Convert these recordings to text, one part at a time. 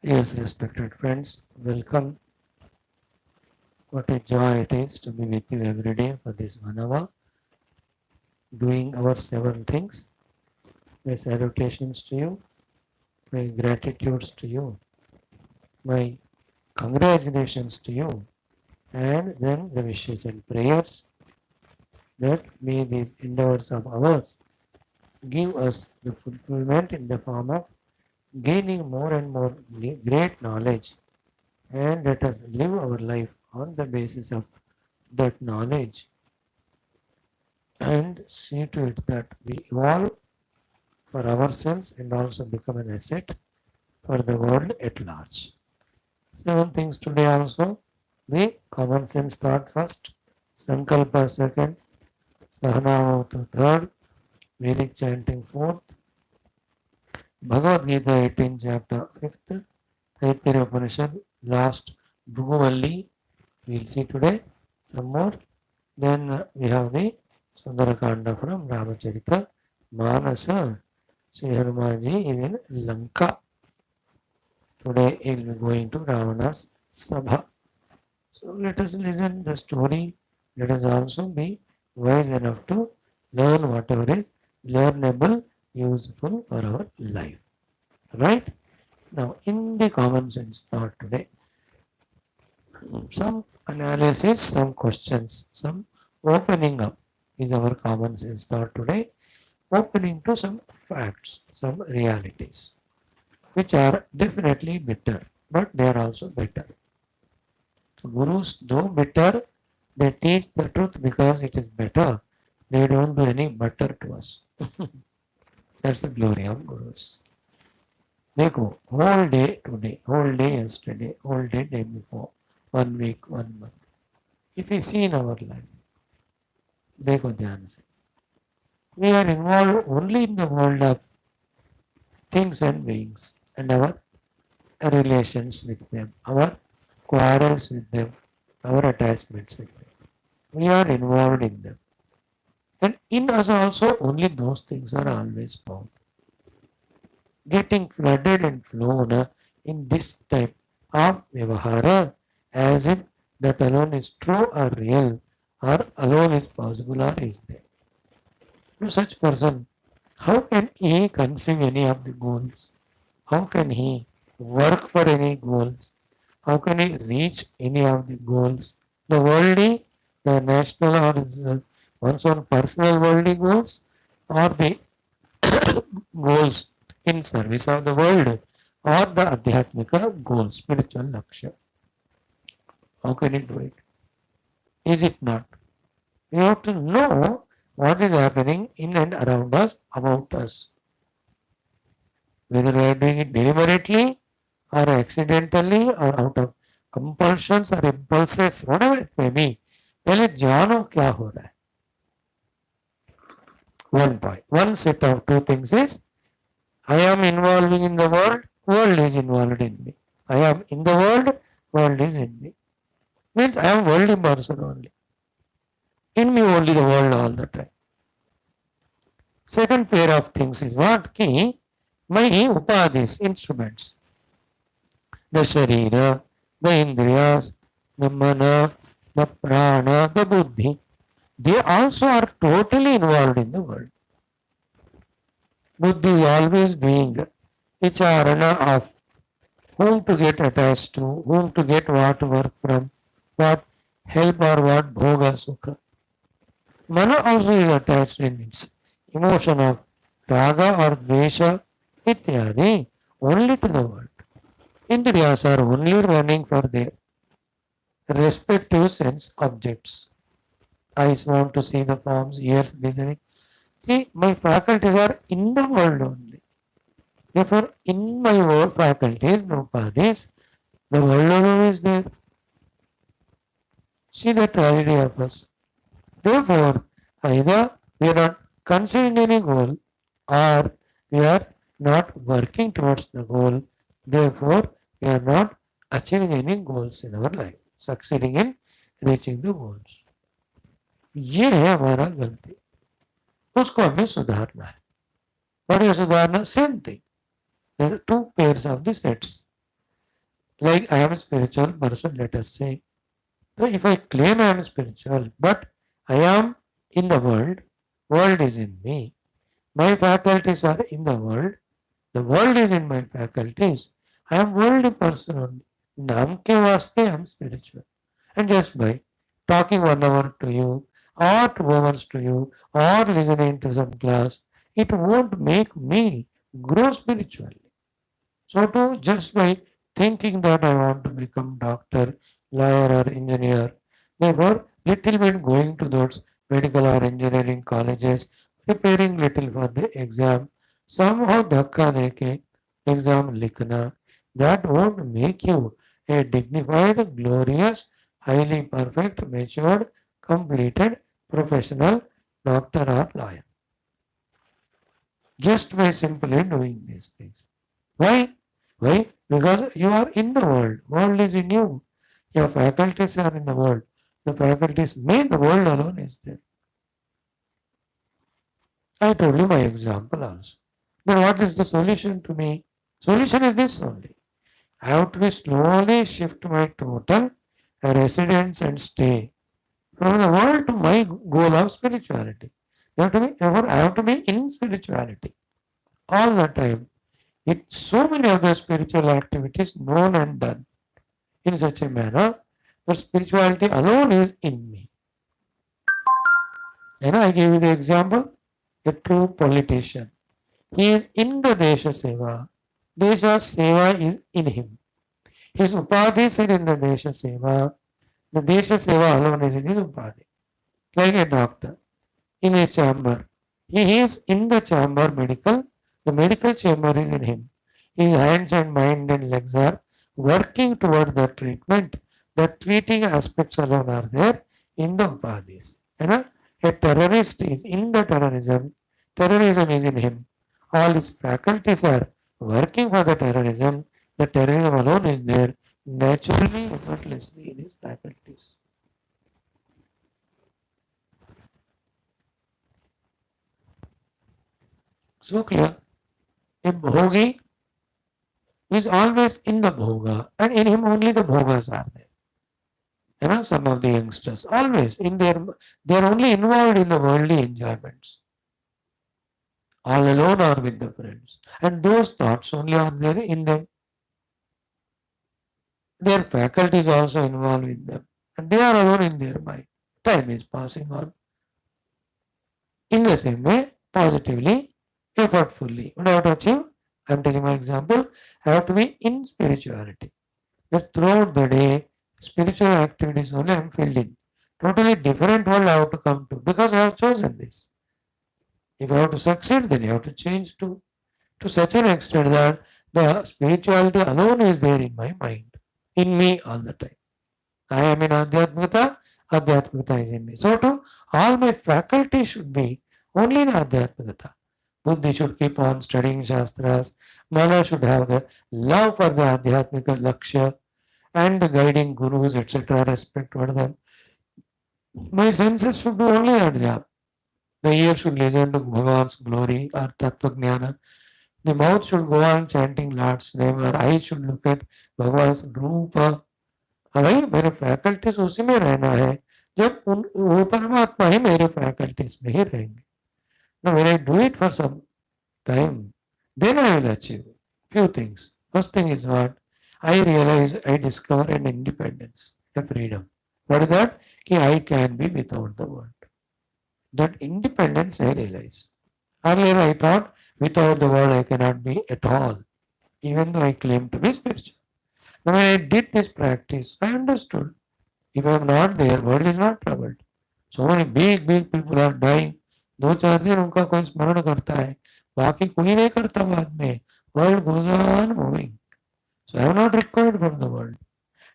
Yes, respected friends, welcome. What a joy it is to be with you every day for this 1 hour, doing our seven things. My salutations to you, my gratitudes to you, my congratulations to you, and then the wishes and prayers that may these endeavors of ours give us the fulfillment in the form of gaining more and more great knowledge, and let us live our life on the basis of that knowledge and see to it that we evolve for ourselves and also become an asset for the world at large. Seven things today also. The common sense thought first, Sankalpa second, Sahanavatu third, Vedic chanting fourth, Bhagavad Gita 18 chapter fifth, Taittiriya Upanishad last Bhuguvalli. We'll see today some more. Then we have the Sundarakanda from Ramacharita Manasa. Sri Hanumanji is in Lanka. Today he will be going to Ravana's Sabha. So let us listen the story. Let us also be wise enough to learn whatever is learnable, useful for our life. Right? Now, in the common sense thought today, some analysis, some questions, some opening up is our common sense thought today. Opening to some facts, some realities, which are definitely bitter, but they are also better. So gurus, though bitter, they teach the truth because it is better. They don't do any butter to us. That's the glory of gurus. देखो whole day today, whole day yesterday, whole day day before, 1 week, 1 month. If we see in our life, देखो ध्यान से, we are involved only in the world of things and beings and our relations with them, our quarrels with them, our attachments with them. We are involved in them. And in us also, only those things are always found. Getting flooded and flown in this type of vyavahara as if that alone is true or real or alone is possible or is there. To such person, how can he conceive any of the goals? How can he work for any goals? How can he reach any of the goals? The worldly, the national or one's own personal worldly goals or the goals in service of the world or the Adhyatmika goals, spiritual lakshya. How can he do it? Is it not? We have to know what is happening in and around us, about us. Whether we are doing it deliberately or accidentally or out of compulsions or impulses, whatever it may be, पहले जानो क्या हो रहा है. One point, one set of two things is I am involving in the world, world is involved in me. I am in the world is in me. Means I am worldly person only. In me only the world all the time. Second pair of things is what? Ki my upadhis, instruments. The sharira, the indriyas, the mana, the prana, the buddhi. They also are totally involved in the world. Buddhi is always doing vicharana of whom to get attached to, whom to get what work from, what help or what bhoga sukha. Mana also is attached in its emotion of raga or dvesha ityadi only to the world. Indriyas are only running for their respective sense objects. Eyes want to see the forms, ears listening. See, my faculties are in the world only. Therefore, in my world faculties, no upadhis, the world alone is there. See the tragedy of us. Therefore, either we are not considering any goal or we are not working towards the goal. Therefore, we are not achieving any goals in our life, succeeding in reaching the goals. ये है हमारा गलती. उसको हमें सुधारना है. What is सुधारना? Same thing. There are two pairs of the sets. Like I am a spiritual person, let us say. So if I claim I am spiritual, but I am in the world is in me, my faculties are in the world is in my faculties. I am worldly person only. Naam ke vaste I am spiritual. And just by talking 1 hour to you, or 2 hours to you, or listening to some class, it won't make me grow spiritually. So to just by thinking that I want to become doctor, lawyer or engineer, therefore little bit going to those medical or engineering colleges, preparing little for the exam, somehow धक्का देके exam लिखना, that won't make you a dignified, glorious, highly perfect, matured, completed professional doctor or lawyer. Just by simply doing these things. Why? Why? Because you are in the world. World is in you. Your faculties are in the world. The faculties mean the world alone is there. I told you my example also. Then what is the solution to me? Solution is this only. I have to be slowly shift my total residence and stay from the world to my goal of spirituality. I have to be in spirituality all the time. With so many other spiritual activities known and done in such a manner that spirituality alone is in me. I give you the example, a true politician. He is in the Desha Seva. Desha Seva is in him. His upadhis are in the Desha Seva. The Desha Seva alone is in his upadhi. Like a doctor in a chamber. He is in the chamber medical. The medical chamber is in him. His hands and mind and legs are working toward the treatment. The treating aspects alone are there in the upadhis. A terrorist is in the terrorism. Terrorism is in him. All his faculties are working for the terrorism. The terrorism alone is there naturally, effortlessly in his faculties. So clear. A bhogi is always in the bhoga, and in him only the bhogas are there. Some of the youngsters always in their they are only involved in the worldly enjoyments, all alone or with the friends, and those thoughts only are there in them. Their faculties also involved with them, and they are alone in their mind. Time is passing on in the same way, positively, effortfully. What I have to achieve? I am telling my example. I have to be in spirituality. That throughout the day, spiritual activities only I am filled in. Totally different world I have to come to because I have chosen this. If I have to succeed, then you have to change to such an extent that the spirituality alone is there in my mind, in me all the time. I am in Adhyatmata, Adhyatmata is in me. So to all my faculties should be only in Adhyatmata. Buddhi should keep on studying Shastras. Mana should have the love for the Adhyatmika Lakshya and the guiding gurus, etc. Respect for them. My senses should do only that job. The ear should listen to Bhagavan's glory or Tattva Jnana. The mouth should go on chanting Lord's name, or eyes should look at Bhagavan's रूप. भाई मेरे faculties उसी में रहना है जब वो परमात्मा ही मेरे फैकल्टीज में ही रहेंगे. Now when I do it for some time, then I will achieve few things. First thing is what? I realize I discover an independence, a freedom. What is that? Ki I can be without the world. That independence I realize. Earlier I thought without the world I cannot be at all, even though I claim to be spiritual. Now when I did this practice, I understood. If I am not there, world is not troubled. So many big people are dying. 2-4 दिन उनका कोई स्मरण करता है, बाकी कोई नहीं करता बाद में. World goes on moving. So I am not required from the world.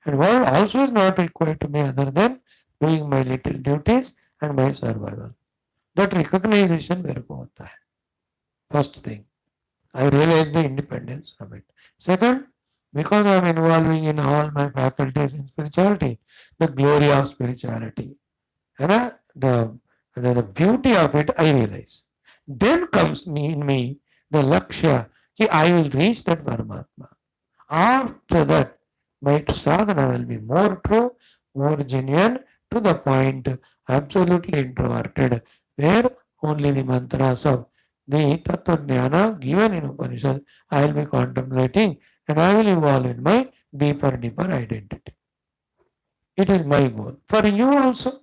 And world also is not required to me other than doing my little duties and my survival. That recognition मेरे को होता है. First thing, I realize the independence from it. Second, because I am involving in all my faculties in spirituality, the glory of spirituality, and the beauty of it, I realize. Then comes in me the lakshya, कि I will reach that Paramatma. After that, my sadhana will be more true, more genuine, to the point, absolutely introverted, where only the mantras of the Tattva Jnana given in Upanishad I will be contemplating, and I will evolve in my deeper identity. It is my goal. For you also,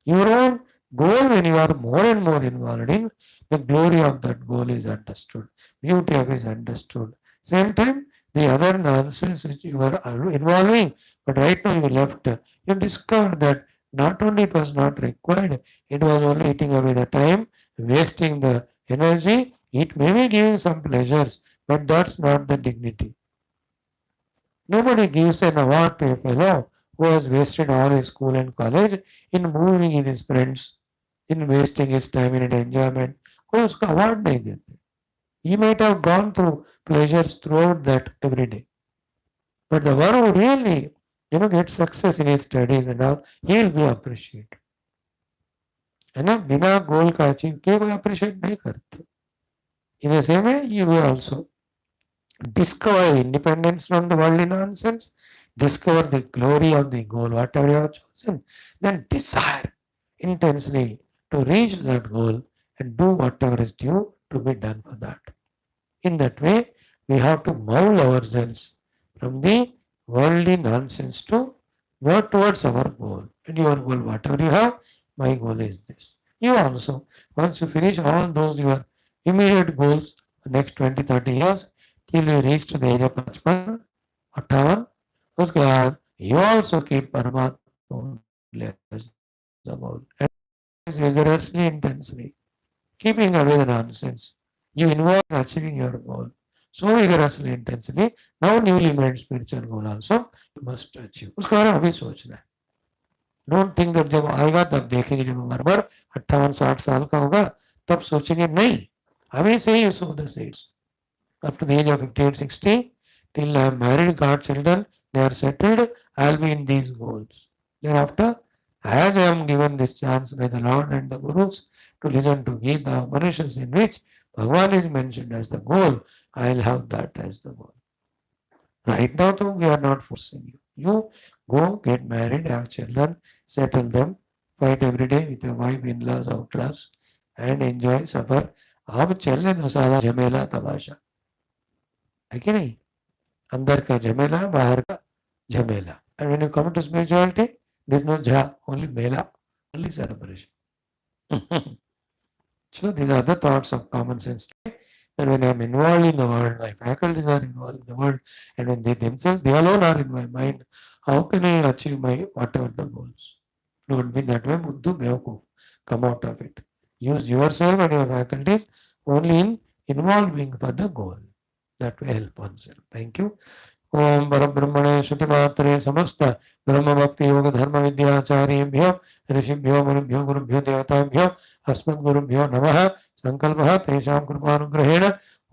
your own goal, when you are more and more involved in, the glory of that goal is understood, beauty of it is understood. Same time, the other nonsense which you are involving, but right now you left, you discovered that not only it was not required, it was only eating away the time, wasting the energy. It may be giving some pleasures, but that's not the dignity. Nobody gives an award to a fellow who has wasted all his school and college in moving with his friends, in wasting his time in enjoyment. कोई उसका award नहीं देते. He might have gone through pleasures throughout that every day. But the one who really, gets success in his studies and all, he will be appreciated. है ना, बिना गोल का achieve किए कोई अप्रिशिएट नहीं करते. In the same way, you will also discover independence from the worldly nonsense, discover the glory of the goal, whatever you have chosen, then desire intensely to reach that goal and do whatever is due to be done for that. In that way, we have to mold ourselves from the worldly nonsense to work towards our goal. And your goal, whatever you have, my goal is this. You also, once you finish all those your immediate goals, the next 20, 30 years, till you reach to the age of 55, 58, उसके बाद you also keep Paramatma only as the goal and vigorously, intensely, keeping away the nonsense. You involve in achieving your goal so vigorously, intensely. Now newly made spiritual goal also you must achieve. उसके बारे में अभी सोचना है. Don't think that जब आएगा तब देखेंगे, जब बराबर 58-60 साल का होगा तब सोचेंगे, नहीं, अभी से ही sow the seeds. Up to the age of 58, 60, till I am married, got children, they are settled, I will be in these goals. Thereafter, as I am given this chance by the Lord and the Gurus to listen to Geetha, Upanishads, in which Bhagavan is mentioned as the goal, I will have that as the goal. Right now, though, we are not forcing you. You go, get married, have children, settle them, fight every day with your wife, in-laws, outlaws, and enjoy, suffer. अब चलने दो सारा झमेला तमाशा, है कि नहीं? अंदर का झमेला, बाहर का झमेला. And when you come to spirituality, there is no jha, only mela, only celebration. So these are the thoughts of common sense. And when I am involved in the world, my faculties are involved in the world, and when they themselves, they alone are in my mind, how can I achieve my whatever the goals? Don't be that way, Buddhu Beoku. Come out of it. Use yourself and your faculties only in involving for the goal. That will help oneself. Thank you. ओम परब्रह्मणे श्रुतिमात्रे समस्त ब्रह्म भक्ति योग धर्म विद्याचार्येभ्यो ऋषिभ्यो मुनिभ्यो गुरुभ्यो देवताभ्यो अस्मद्गुरुभ्यो नमः. संकल्पः तेषां कृपानुग्रहेण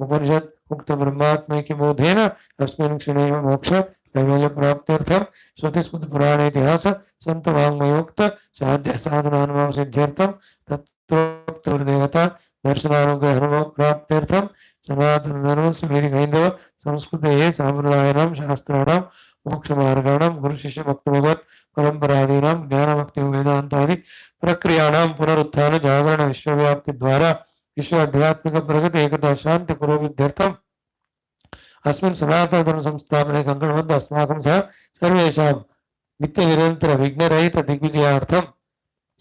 उपनिषद उक्त ब्रह्मात्मैक्य बोधेन अस्मिन् क्षणे एव मोक्ष कैवल्य प्राप्त्यर्थं श्रुतिस्मृति पुराण इतिहास संत वाङ्मयोक्त साध्य साधनानुभव सिद्ध्यर्थं तत्रोक्त देवता दर्शनानुग्रह अनुभव प्राप्त्यर्थं सनातन धर्म स्वेदिक हैंदव संस्कृते सांप्रदायानां शास्त्राणां मोक्षमार्गाणां गुरु शिष्य भक्त भगवत परंपरादीनां ज्ञान भक्ति वेदांतादि प्रक्रियाणां पुनरुत्थान जागरण विश्वव्याप्ति द्वारा विश्व आध्यात्मिक प्रगति एकता शांति पुरोभित्यर्थम् अस्मिन् सनातन धर्म संस्थापने कंकणबद्ध अस्माकं सह सर्वेषां नित्य निरंतर विघ्नरहित दिग्विजयार्थं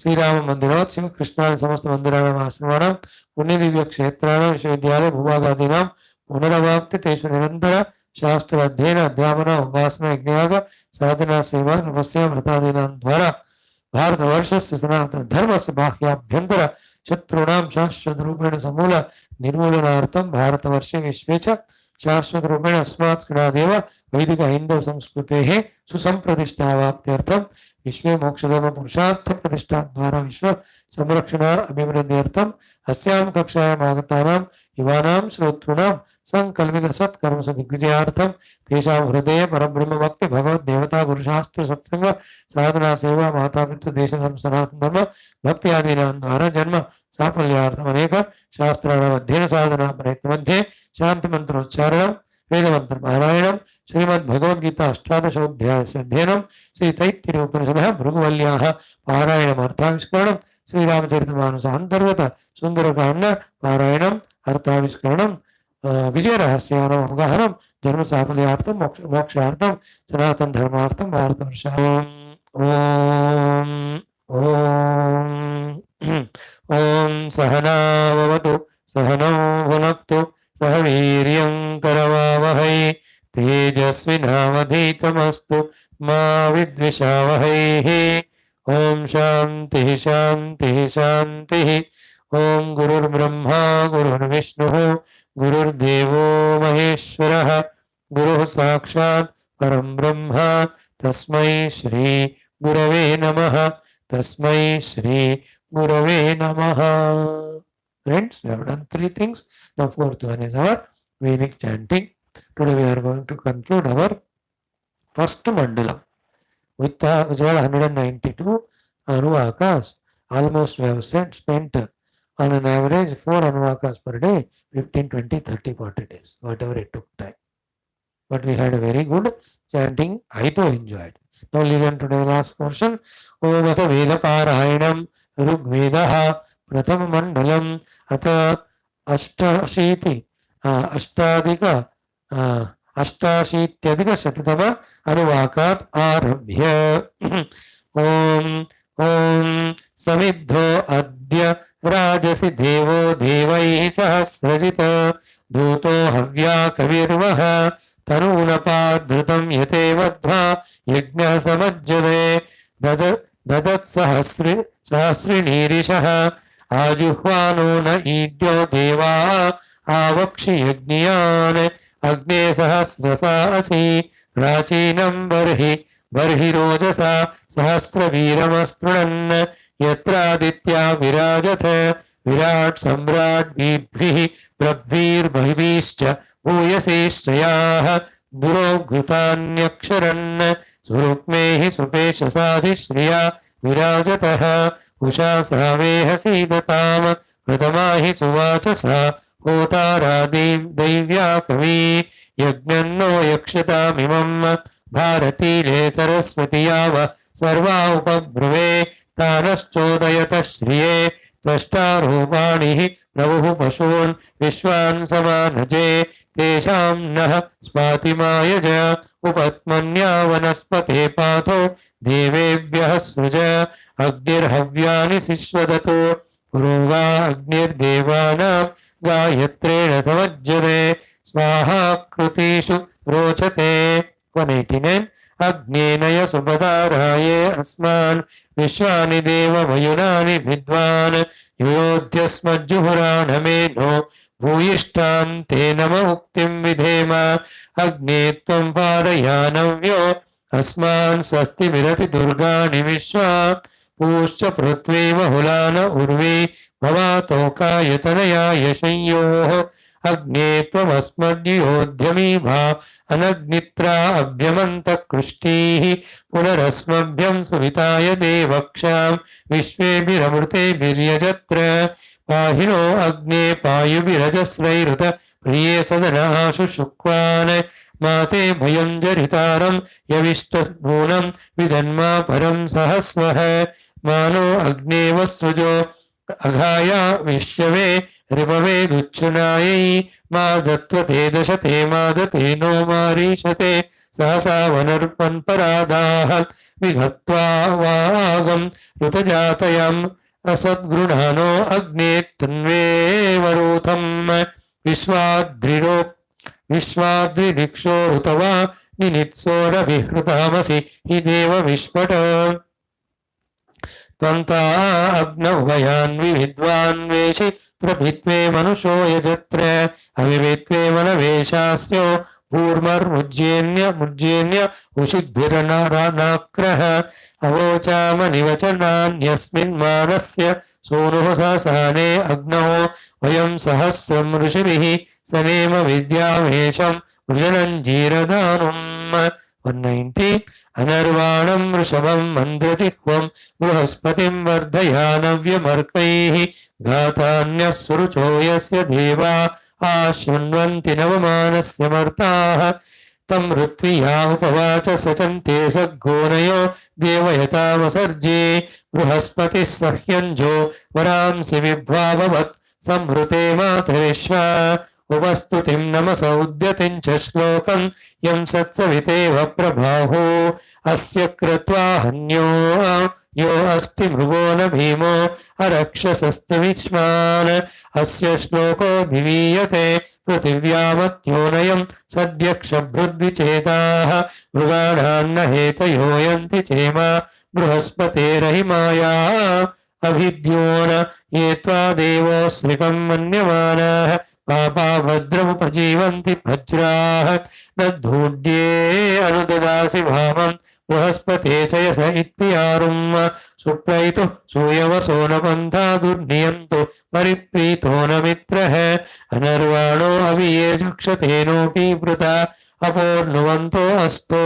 श्रीराम मंदिरात् शिव कृष्णादि समस्त मंदिराणाम् आश्रमाणां पुण्य दिव्य क्षेत्राणां विश्वविद्यालय भूभागादीनां पुनरवाप्ति तेषु निरंतर शास्त्र अध्ययन अध्यापन उपासना यज्ञयाग साधना सेवा तपस्या व्रतादीनां द्वारा भारतवर्षस्य सनातन धर्मस्य बाह्याभ्यन्तर शत्रूणां शाश्वत रूपेण समूल निर्मूलनार्थं भारतवर्षे विश्वे च शाश्वत रूपेण अस्मात् क्षणादेव वैदिक हिंदू संस्कृतेः सुसंप्रतिष्ठावाप्त्यर्थं विश्वे मोक्षधर्म पुरुषार्थ प्रतिष्ठा द्वारा विश्व संरक्षण अभिवृद्ध्यर्थम अस्यां कक्षायाम् आगतानां युवानां श्रोतॄणां संकल्पित सत्कर्म दिग्विजयार्थं तेषां हृदये परब्रह्म भक्ति भगवद देवता गुरुशास्त्र सत्संग साधना सेवा माता पितृ देश धर्म सनातन धर्म भक्ति आदीनां द्वारा जन्म साफल्यार्थम अनेक शास्त्राणाम् अध्ययन साधना प्रयत्न मध्ये शांति मंत्रोच्चारणं वेदमन्त्रपारायणं श्रीमद्भगवद्गीता अष्टादशोऽध्यायस्य अध्ययनं श्रीतैत्तिरीयोपनिषदः भृगुवल्याः पारायणमर्थाविष्करणं श्रीरामचरितमानस अन्तर्गत सुन्दरकाण्ड पारायणम् अर्थाविष्करणं विजयरहस्यानाम् अवगाहनं जन्मसाफल्यार्थं मोक्षार्थं सनातन धर्मार्थं भारतवर्षार्थं ॐ सहना भवतु सहनौ भुनक्तु सह वीर्यं करवावहै तेजस्विनावधीतमस्तु मा विद्विषावहैः ॐ शान्तिः शान्तिः शान्तिः ॐ गुरुर्ब्रह्मा गुरुर्विष्णुः गुरुर्देवो महेश्वरः गुरुः साक्षात् परं ब्रह्म तस्मै श्री गुरवे नमः तस्मै श्री गुरवे नमः. Friends, we have done three things. The fourth one is our Vedic chanting. Today we are going to conclude our first mandalam with which are 192 anuvakas. Almost we have spent on an average 4 anuvakas per day, 15, 20, 30, 40 days, whatever it took time. But we had a very good chanting. I too enjoyed. Now listen to the last portion. Om Atha Veda Parayanam Rugvedaha Pratham Mandalam Atha Ashtashiti Ashtadika Ashtashityadika Shatatama Anuvakat Arabhya. Om Om Samidho Adya Rajasi Devo Devaihi Sahasrajita Dhuto Havya Kavirvaha तनूनपाद्धृतं यते वध्वा यज्ञः समज्जते ददत् सहस्रिणीरिषः आजुह्वानो न ईड्यो देवाः आवक्षि यज्ञियान् अग्ने सहस्रसा असि प्राचीनं बर्हिरोजसा सहस्रवीरमस्तृणन् यत्रादित्या विराजथ विराट् सम्राट् बिभ्भिः प्रभ्वीर्बहिभिश्च भूयसेश्चयाः दुरोघृतान्यक्षरन् सुरुक्मेहि सुपेशसाधिश्रिया विराजतः उषा सावेह सीदताम प्रथमा हि सुवाचसा होतारा दैव्या कवी यज्ञन्नो यक्षतामिमं भारतीले सरस्वती याव सर्वा उपब्रुवे तानश्चोदयतः श्रिये त्वष्टारूपाणि प्रभुः पशून् विश्वान् समानजे तेषां नः स्पातिमायज उपत्मन्या वनस्पते पाथो देवेभ्यः सृज अग्निर्हव्यानि सिष्वदतो पुरोगा अग्निर्देवानां गायत्रेण समज्जते स्वाहाकृतिषु रोचते. 189 अग्नेनय सुपदाराये अस्मान् विश्वानि देवमयुनानि विद्वान् योऽध्यस्मज्जुहुराणमेनो भूयिष्ठां ते नम उक्तिं विधेम अग्ने त्वं पारयानव्यो अस्मान् स्वस्ति विरति दुर्गाणि विश्वा पूश्च पृथ्वी बहुलान उर्वी भवातोकायतनया यशंयोः अग्ने त्वमस्मद्योध्यमी भा अनग्नित्रा अभ्यमन्तः कृष्टीः पुनरस्मभ्यं सुविताय देवक्षां विश्वेभिरमृतेभिर्यजत्र पाहिनो अग्ने पायुभिरजस्रैरुत प्रिये सदनाशु शुक्वान् माते भयं जरितारं यविष्टनूनं विदन्मा परं सहस्वः मानो अग्ने वस्वजो अघाया विश्यवे रिपवे दुच्छुनायै मा दत्वते दशते मादते नो मारीशते सहसा वनर्पन्परादाः विघत्वा वागं ऋतजातयम् असद्गृणानो अग्ने तन्वे वरूथं विश्वाद्रिरिक्षो ऋतवा निनित्सोरभिहृतामसि हि देव विस्फट त्वन्ता अग्नौभयान् विविद्वान् वेशि प्रभित्वे मनुषो यजत्र अविवित्वे मनवेशास्यो भूर्मर्मुज्येन्य उषिद्भिरनाक्रः अवोचामनिवचनान्यस्मिन् मानस्य सूनुः ससाने अग्नौ वयं सहस्रं ऋषिभिः सनेम विद्यामेषं वृजनञ्जीरदानुम्. 190 अनर्वाणं वृषभं मन्द्रजिह्वं बृहस्पतिं वर्धयानव्यमर्कैः घातान्यः सुरुचो यस्य देवा आशृण्वन्ति नवमानस्य मर्ताः तं ऋत्विया उपवाच सचन्ते सद्गोनयो देवयतामसर्जे बृहस्पतिः सह्यञ्जो वरांसि विभ्वाववत् संहृते मातरिश्वा उपस्तुतिं नमस उद्यतिं च श्लोकं यं सत्सवितेव प्रभाहो अस्य कृत्वा हन्यो यो अस्ति मृगो न भीमो अरक्षसस्तु विश्वान् अस्य श्लोको दिवीयते पृथिव्यामत्योनयं सद्यक्षभृद्विचेताः मृगाणान्न हेतयो यन्ति चेमा बृहस्पतेरहिमाया अभिद्योन ये त्वा देवोऽस्त्रिकं मन्यमानाः पापा भद्रमुपजीवन्ति भज्राः न धूड्ये अनुददासि भावम् बृहस्पते च यस इत्पियारुम् सुप्रैतु सूयवसो न पन्था दुर्नियन्तु परिप्रीतो न मित्रः अनर्वाणो अविये चक्षतेनोऽपि वृता अपोर्नुवन्तो अस्तो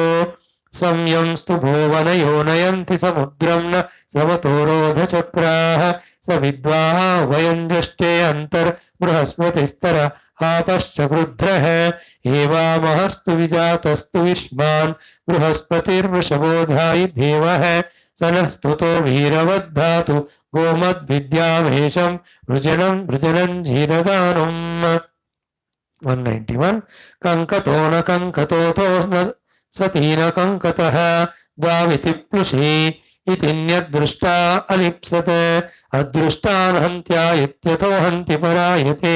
संयंस्तु भुवनयो नयन्ति समुद्रं न समतोरोधचक्राः स विद्वाः वयञ्जष्टे अन्तर्बृहस्पतिस्तर आपश्च क्रुद्धः एवामहस्तु विजातस्तु विश्वान् बृहस्पतिर्वृषभोधायि देवः स नः स्तुतो वीरवद्धातु गोमद्विद्यामेशं वृजनं जीरदानम् 191 कङ्कतो न कङ्कतोतो न सतीन कङ्कतः द्वाविति प्लुषि इति न्यदृष्टा अलिप्सत अदृष्टान् हन्त्या इत्यतो हन्ति परायते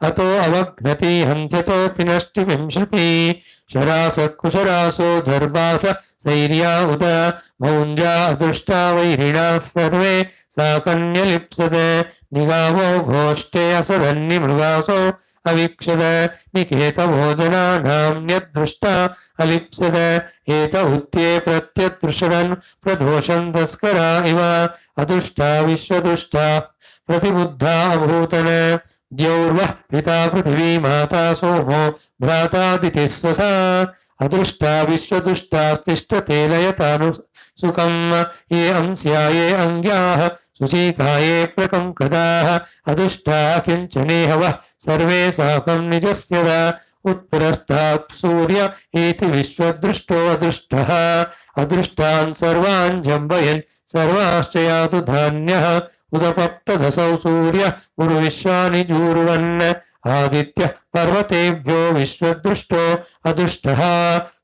अतो अवघ्नति हन्त्यतोऽपि नष्टि विंशति शरासः कुशरासो दर्भास सैर्या उत मौञ्जा अदृष्टा वैरिणाः सर्वे सा कन्यलिप्सत निगावो घोष्टे असदन्निमृगासो अवीक्षत निकेतवो जनानाम्यदृष्टा अलिप्सत एत उत्ये प्रत्यदृशरन् प्रदोषं तस्करा इव अदृष्टा विश्वदृष्टा प्रतिबुद्धा अभूतन द्यौर्वः पिता पृथिवी माता सोमो भ्राता दितिस्वसा अदृष्टा विश्वदृष्टास्तिष्ठते लयतानु सुखम् ये अंस्याये अंग्याः सुशीकाये प्रकङ्कदाः अदृष्टा किञ्चनेह वः सर्वे साकं निजस्य उत्पुरस्तात् सूर्य इति विश्वदृष्टो अदृष्टः अदृष्टान् सर्वान् जम्बयन् सर्वाश्च यातु धान्यः उदपप्तधसौ सूर्य उर्विश्वानि जूर्वन् आदित्य पर्वतेभ्यो विश्वदृष्टो अदृष्टः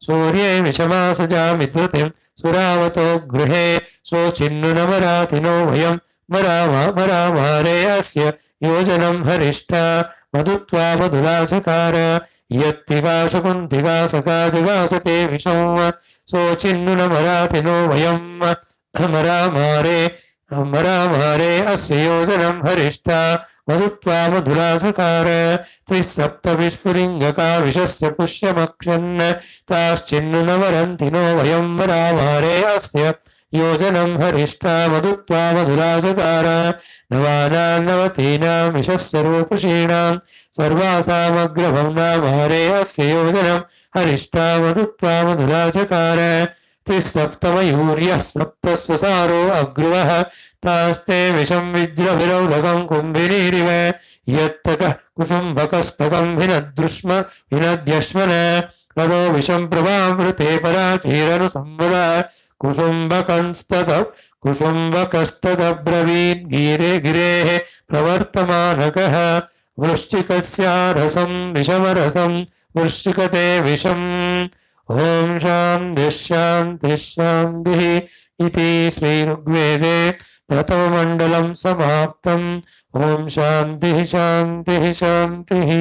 सूर्ये विषमासजामि धृतिं सुरावतो गृहे सोचिन्नुनमरातिनो वयं मरामारे अस्य योजनं हरिष्ठा मधुत्वा मधुराचकार यत्तिकाशकुन्तिका सखा जगासते विषं सोचिन्नुनमरातिनो वयं मरामारे अस्य योजनं हरिष्ठा मधुत्वा मधुरासकार त्रिसप्तविस्फुलिङ्गका विषस्य पुष्यमक्षन् ताश्चिन्नुनमरन्ति नो वयं मरामारे अस्य योजनं हरिष्ठा मधुत्वा मधुराचकार नवानां नवतीनां विषः सर्वपुषीणां सर्वासामग्रभं नामारे अस्य योजनं हरिष्ठा मधुत्वा मधुराचकार त्रिसप्तमयूर्यः सप्तस्वसारो अग्रुवः तास्ते विषं विज्रभिरौधकं कुम्भिनीरिव यत्तकः कुसुम्भकस्तकं भिनद्यश्मन ततो विषं प्रभावृते पराचीरनुसंवद कुसुम्बकस्तदब्रवीन् गिरेः प्रवर्तमानकः वृश्चिकस्यारसं विषमरसं वृश्चिकते विषम् ओम शान्तिः शान्तिः शान्तिः इति श्रीऋग्वेदे प्रथममण्डलं समाप्तम् ओम शान्तिः शान्तिः शान्तिः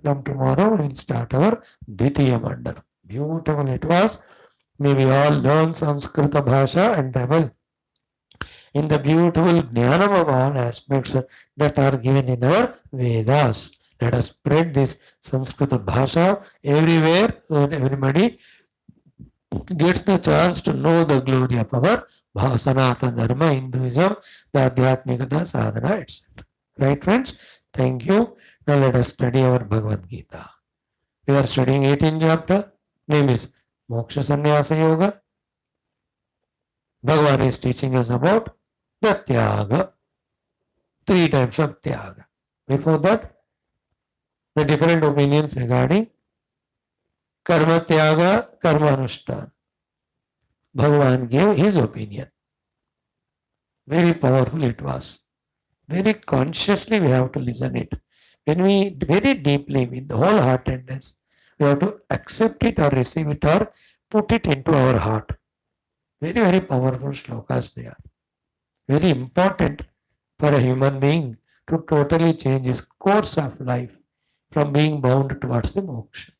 From tomorrow we will start our Dvitiya Mandala. Beautiful it was. May we all learn Sanskrita Bhasha and Tamil in the beautiful jnanam of all aspects that are given in our Vedas. Let us spread this Sanskrita Bhasha everywhere so that everybody gets the chance to know the glory of our Sanatana Dharma, Hinduism, the Adhyatmikata, Sadhana, etc. Right, friends? Thank you. Now let us study our Bhagavad Gita. We are studying 18th chapter. Name is Moksha Sannyasa Yoga. Bhagavan is teaching us about the Tyaga. 3 types of Tyaga. Before that, the different opinions regarding karma tyaga, karma anushtana. Bhagavan gave his opinion. Very powerful it was. Very consciously we have to listen it. When we very deeply with the whole heartedness, we have to accept it or receive it or put it into our heart. Very, very powerful shlokas they are. Very important for a human being to totally change his course of life from being bound towards the moksha.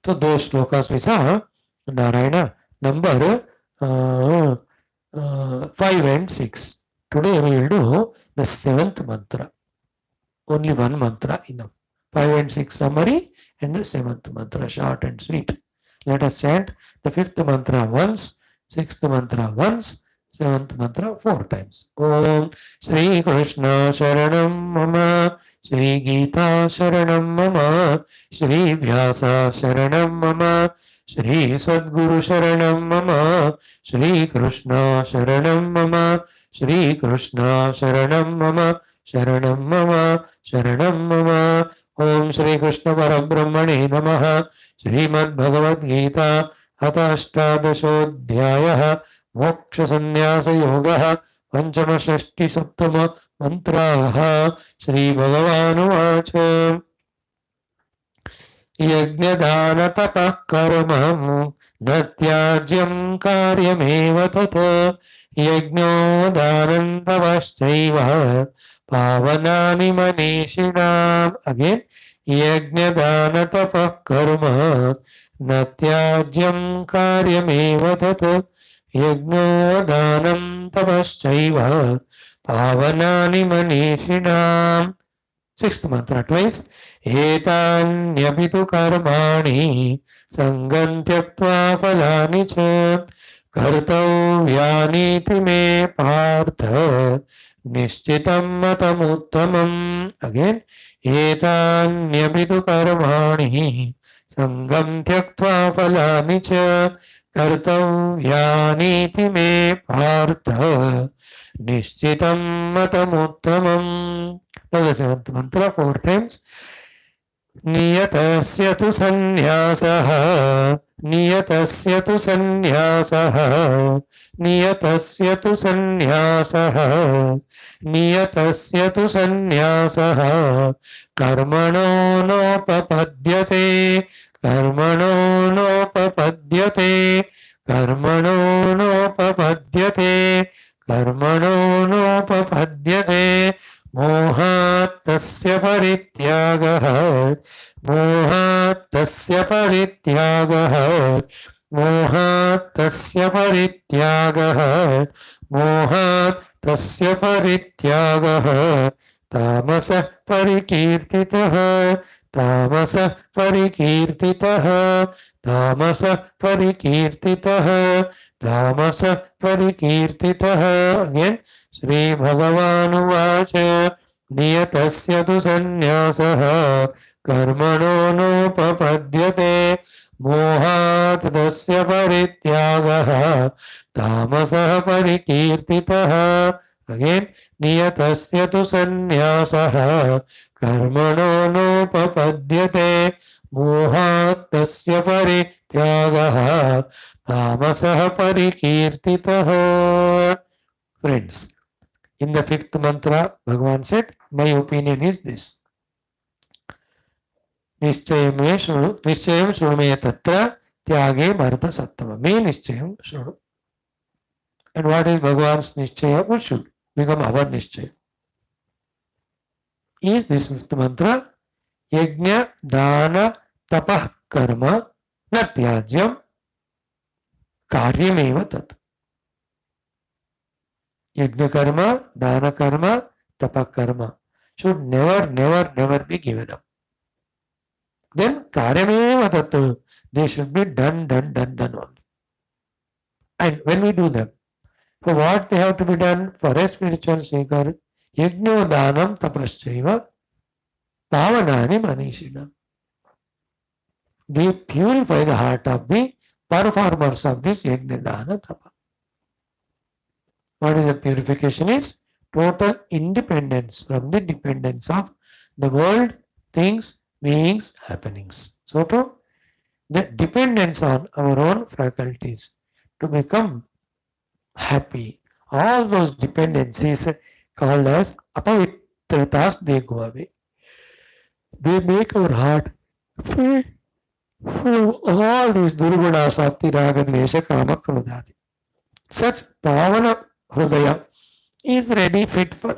So those shlokas we saw, Narayana, number 5 and 6. Today we will do the 7th mantra. Only one mantra enough. 5 and 6 summary and the 7th mantra, short and sweet. Let us chant the 5th mantra once, 6th mantra once, 7th mantra 4 times. Om Shri Krishna Sharanam Mama, Shri Geetha Sharanam Mama, Shri Vyasa Sharanam Mama, Shri Sadguru Sharanam Mama, Shri Krishna Sharanam Mama, Shri Krishna Sharanam Mama, Sharanam Mama, Sharanam Mama. Om Shri Krishna Parabrahmane Namaha. Srimad Bhagavad Gita अथ अष्टादशोऽध्यायः मोक्षसन्न्यासयोगः पञ्चमषष्टिसप्तममन्त्राः श्रीभगवानुवाच यज्ञदानतपः कर्म न त्याज्यं कार्यमेव तत् यज्ञो दानं तपश्चैव पावनानि मनीषिणाम् again यज्ञदानतपः कर्म न त्याज्यं कार्यमेव तत् यज्ञो दानं तपश्चैव पावनानि मनीषिणाम्. Sixth mantra twice. एतान्यपि तु कर्माणि सङ्गं त्यक्त्वा फलानि च कर्तव्यानीति मे पार्थ निश्चितं मतमुत्तमम्. अगेन एतान्यपि तु कर्माणि सङ्गं त्यक्त्वा फलानि च कर्तव्यानीति मे पार्थ निश्चितं मतमुत्तमम्. Now the 7th mantra 4 times. नियतस्य तु सन्न्यासः नियतस्य तु सन्न्यासः नियतस्य तु सन्न्यासः नियतस्य तु सन्न्यासः कर्मणो नोपपद्यते कर्मणो नोपपद्यते कर्मणो नोपपद्यते कर्मणो नोपपद्यते मोहात्तस्य परित्यागः मोहात्तस्य परित्यागः मोहात्तस्य परित्यागः मोहात्तस्य परित्यागः तामसः परिकीर्तितः तामसः परिकीर्तितः तामसः परिकीर्तितः तामसः परिकीर्तितः. Again श्रीभगवानुवाच नियतस्य तु सन्न्यासः कर्मणो नोपपद्यते मोहात् तस्य परित्यागः तामसः परिकीर्तितः. अगेन नियतस्य तु सन्न्यासः कर्मणो नोपपद्यते मोहात् तस्य परित्यागः तामसः परिकीर्तितः. Friends, in the 5th mantra, Bhagavan said, my opinion is this. Nischayam shrume tatra tyage bharata sattama. Me nischayam shrume. And what is Bhagavan's nischaya? What should become our nischaya? Is this 5th mantra? Yajna dana tapah karma na tyajyam karyameva tat. Yajna karma, dana karma, tapa karma should never be given up. Then karyameva tat, they should be done only. And when we do them, for what they have to be done for a spiritual seeker, yajno danam tapaschaiva pavanani manishina. They purify the heart of the performers of this yajna dana tapa. What is the purification is? Total independence from the dependence of the world things, beings, happenings. So to the dependence on our own faculties to become happy, all those dependencies called as apavitratas, they go away. They make our heart free from all these durguna, sakti, raga, dvesha, kama, krodhati. Such pavana hridaya is ready fit for,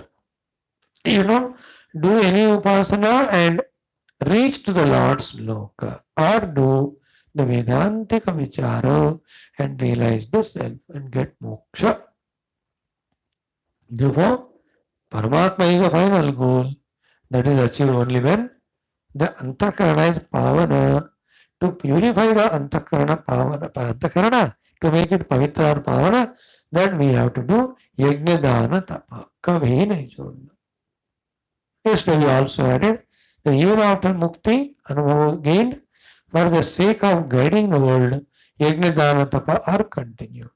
you know, do any upasana and reach to the Lord's loka, or do the Vedantika vichara and realize the self and get moksha. Therefore, Paramatma is the final goal that is achieved only when the antakarana is pavana. To purify the antakarana, to make it pavitra or pavana, that we have to do yajna dana tapa. Kabhi nahi chhodna. Yesterday we also added that even after mukti, anubhava gained, for the sake of guiding the world, yajna dana tapa are continued.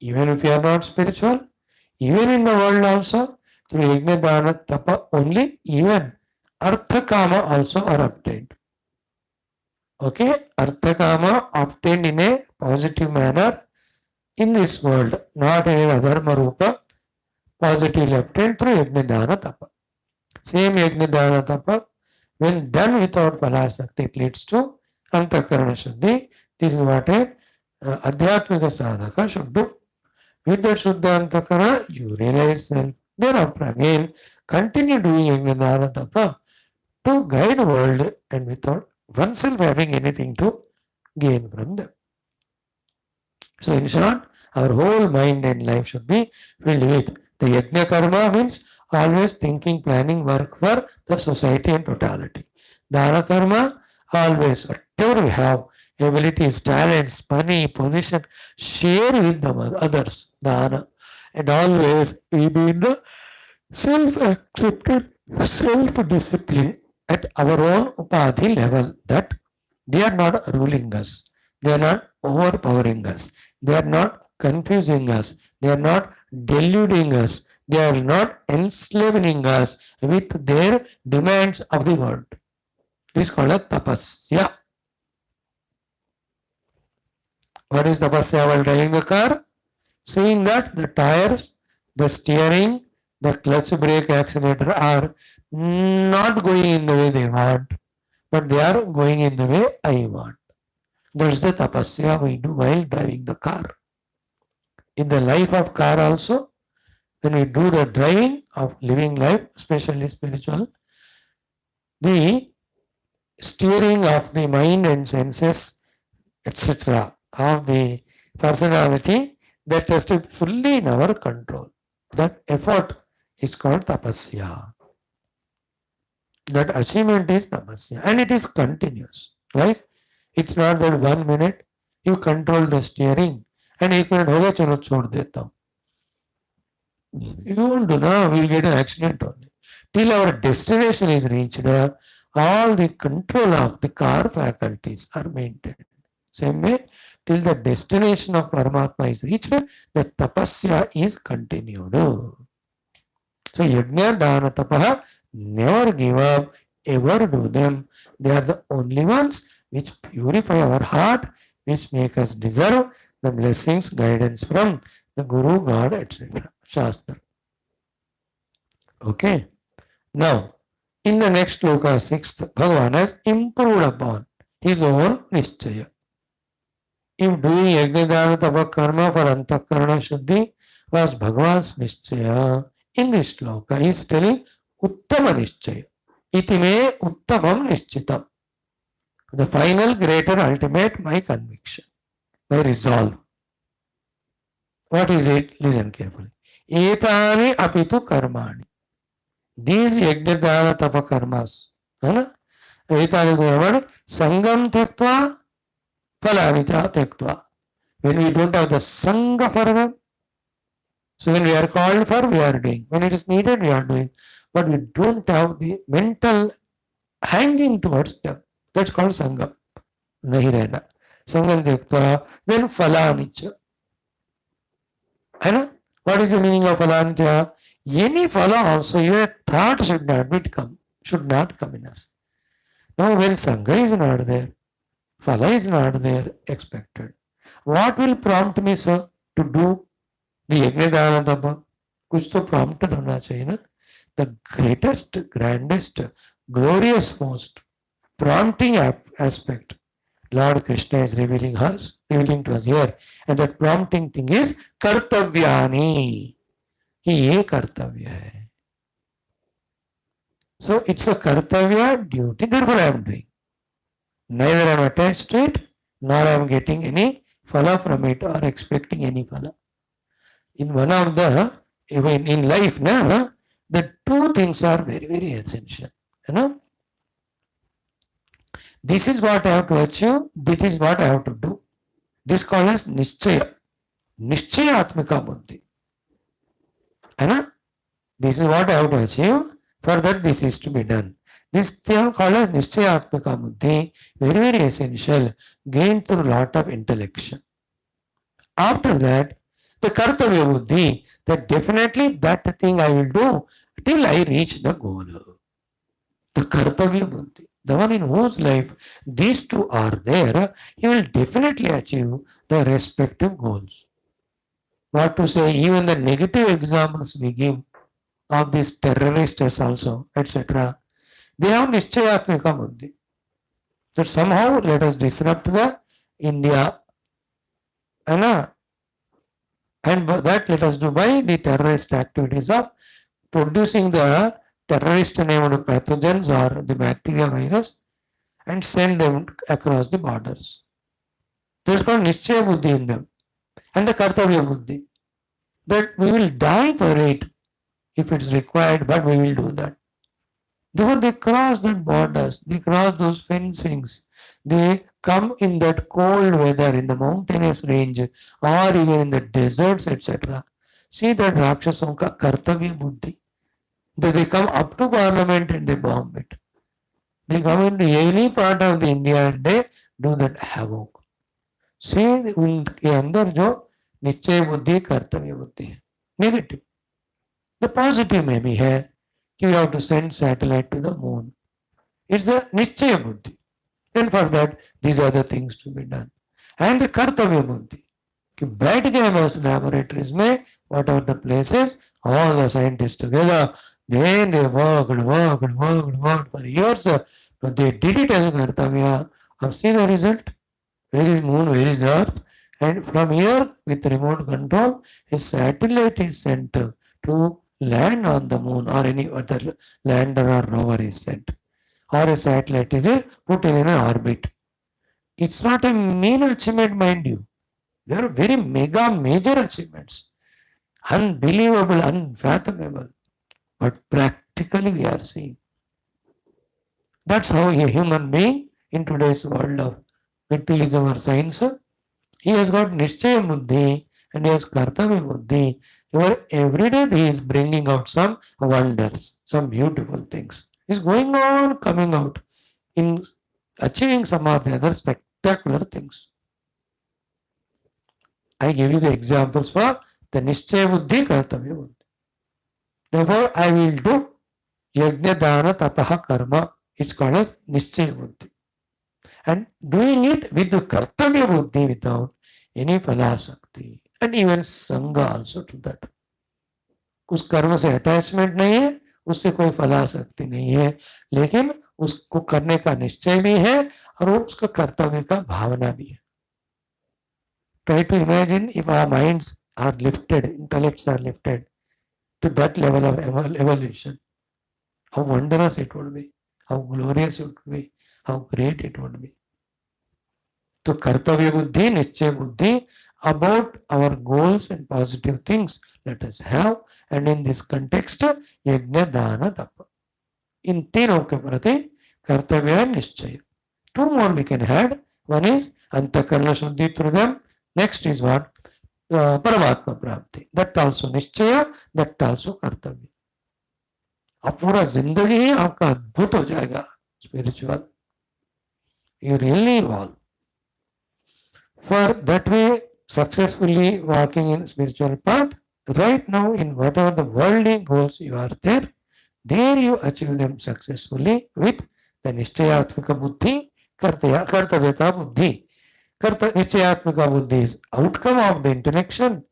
Even if you are not spiritual, even in the world also, through yajna dana tapa only, even artha kama also are obtained. Okay, artha kama obtained in a positive manner in this world, not in a dharma rupa, positively obtained through yajna dana tapa. Same yajna dana tapa, when done without palasakti, it leads to antakarana shuddhi. This is what a adhyatmika sadhaka should do. With that shuddha antakarana, you realize self. Thereafter again, continue doing yajna dana tapa to guide the world and without oneself having anything to gain from them. So in short, our whole mind and life should be filled with the yajna karma, means always thinking, planning work for the society and totality. Dana karma, always whatever we have, abilities, talents, money, position, share with the others, dana. And always we be in the self-accepted, self-discipline at our own upadhi level, that they are not ruling us, they are not overpowering us, they are not confusing us, they are not deluding us, they are not enslaving us with their demands of the world. This is called a tapasya. What is tapasya while driving the car? Seeing that the tires, the steering, the clutch, brake, accelerator are not going in the way they want, but they are going in the way I want. That's the tapasya we do while driving the car. In the life of car also, when we do the driving of living life, especially spiritual, the steering of the mind and senses, etc., of the personality, that has to be fully in our control. That effort is called tapasya. That achievement is tapasya, and it is continuous. Right? It's not that 1 minute you control the steering and 1 minute हो गया चलो छोड़ देता हूँ. You won't do now, we'll get an accident only. Till our destination is reached, all the control of the car faculties are maintained. Same way, till the destination of Paramatma is reached, the tapasya is continued. So yajna, dana, tapaha, never give up, ever do them. They are the only ones which purify our heart, which make us deserve the blessings, guidance from the Guru, God, etc. Shastra. Okay. Now, in the next sloka, 6th, Bhagavan has improved upon his own nischaya. If doing yajna tapa karma for antakarana shuddhi was Bhagavan's nischaya, in this sloka he is telling uttama nischaya. Iti me uttamam nischyitam. The final, greater, ultimate, my conviction, my resolve. What is it? Listen carefully. Etani apitu karmani. These yajna tapa karmas. Etani karmani sangam tektva phalanita tektva. When we don't have the sangha for them, so when we are called for, we are doing. When it is needed, we are doing. But we don't have the mental hanging towards them. That's called sangam. Nahi rehna. Sangam tektva. Then phalanicha. What is the meaning of phalancha? Any phala also, your thought should not come in us. Now when Sangha is not there, Phala is not there expected. What will prompt me, sir, to do the Yajna Dana? कुछ तो prompted होना चाहिए ना. The greatest, grandest, glorious, most prompting aspect Lord Krishna is revealing to us here, and that prompting thing is kartavyani. कि ये कर्तव्य है. So it's a kartavya duty, therefore I am doing. Neither I am attached to it, nor I am getting any phala from it or expecting any phala. In one of the, even in life, na, the two things are very, very essential. You know, this is what I have to achieve, this is what I have to do. This called as nischaya. Nischayatmika buddhi. You know, this is what I have to achieve, for that this is to be done. This thing called as nischayatmika buddhi, very, very essential, gained through a lot of intellection. After that, the kartavya buddhi, that definitely that thing I will do till I reach the goal. The kartavya buddhi, the one in whose life these two are there, he will definitely achieve the respective goals. What to say, even the negative examples we give of these terrorists also, etc., they have nischayatmika buddhi. That somehow let us disrupt the India, and that let us do by the terrorist activities of producing the terrorist named pathogens or the bacteria virus and send them across the borders. There is called nischaya buddhi in them, and the kartavya buddhi, that we will die for it if it's required, but we will do that. Therefore, they cross that borders, they cross those fencings, they come in that cold weather in the mountainous range or even in the deserts, etc. See that Rakshasam ka kartavya buddhi. They come up to parliament and they bomb it. They come into any part of the India and they do that havoc. See, उनके अंदर जो निश्चय बुद्धि कर्तव्य बुद्धि है, negative. The positive may be है कि we have to send satellite to the moon. It's the nischaya buddhi. Then for that, these are the things to be done. And the kartavya buddhi, कि बैठ गए बस laboratories में, whatever the places, all the scientists together, then they worked for years, but they did it as a kartavya. Now see the result. Where is moon, where is earth? And from here, with remote control, a satellite is sent to land on the moon, or any other lander or rover is sent, or a satellite is put in an orbit. It's not a mean achievement, mind you. They are very mega major achievements. Unbelievable, unfathomable. But practically we are seeing. That's how a human being in today's world of materialism or science, he has got nischaya buddhi and he has kartavya buddhi. Where every day he is bringing out some wonders, some beautiful things. He's going on coming out in achieving some of the other spectacular things. I give you the examples for the nischaya buddhi, kartavya buddhi. Therefore, I will do yajna dana tapaha karma. It's called as nischaya buddhi. And doing it with the kartavya buddhi without any phalasakti. And even sangha also to that. उस कर्म से attachment नहीं है, उससे कोई फलासक्ति नहीं है, लेकिन उसको करने का निश्चय भी है और वो उसका कर्तव्य का भावना भी है. Try to imagine if our minds are lifted, intellects are lifted to that level of evolution. How wondrous it would be, how glorious it would be, how great it would be. So kartavya buddhi, nischaya buddhi, about our goals and positive things let us have, and in this context yajna dana tapa. In तीनों के प्रति कर्तव्य निश्चय. Two more we can add. One is antakarana shuddhi through them. Next is what? Paramatma prapti. That also निश्चय, that also कर्तव्य. अब पूरा जिंदगी ही आपका अद्भुत हो जाएगा spiritual. You really evolve. For that way, successfully walking in spiritual path, right now in whatever the worldly goals you are there you achieve them successfully with the निश्चयात्मक बुद्धि कर्तव्यता बुद्धि निश्चयात्मक बुद्धि is outcome of the intellection.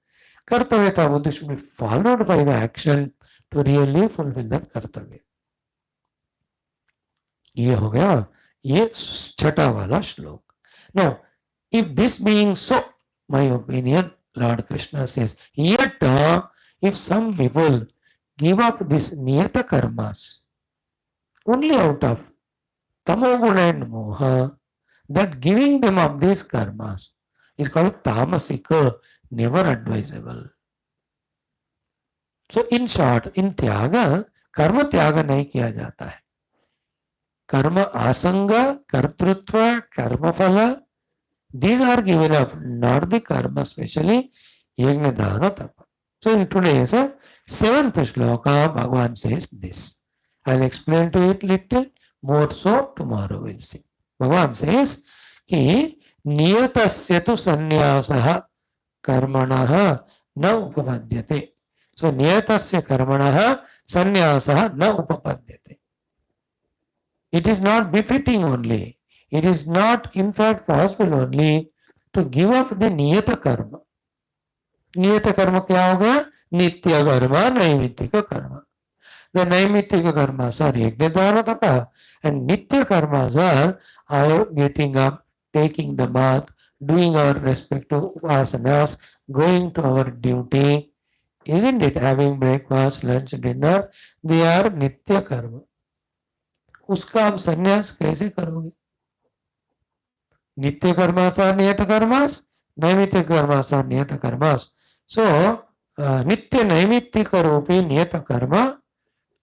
कर्तव्यता बुद्धि should be followed by the action to really fulfill that कर्तव्य. ये हो गया ये छठा वाला श्लोक. Now, if this being so, my opinion, Lord Krishna says, yet if some people give up this niyata karmas only out of tamoguna and moha, that giving them up these karmas is called tamasika, never advisable. So in short, in त्यागा कर्म त्याग नहीं किया जाता है. कर्म आसंग, कर्तृत्व, कर्मफल, these are given up, not the karma, especially yajna dana tapa. So in today's seventh shloka, Bhagavan says this. I'll explain to it little more so tomorrow we'll see. Bhagavan says कि नियतस्य तु संन्यासः कर्मणः न उपपद्यते. So नियतस्य कर्मणः संन्यासः न उपपद्यते. It is not befitting only. It is not in fact possible only to give up the niyata karma. Niyata karma क्या होगा? नित्य कर्म, नैमित्तिक कर्म. The naimittika karmas are yajna tapa, and nitya karmas are our getting up, taking the bath, doing our respective asanas, going to our duty, isn't it? Having breakfast, lunch, dinner, they are nitya karma. उसका आप संन्यास कैसे करोगे? नित्य karmas are नियत karmas, नैमित्तिक karmas are नियत karmas. So नित्य नैमित्तिक रूपी नियत कर्म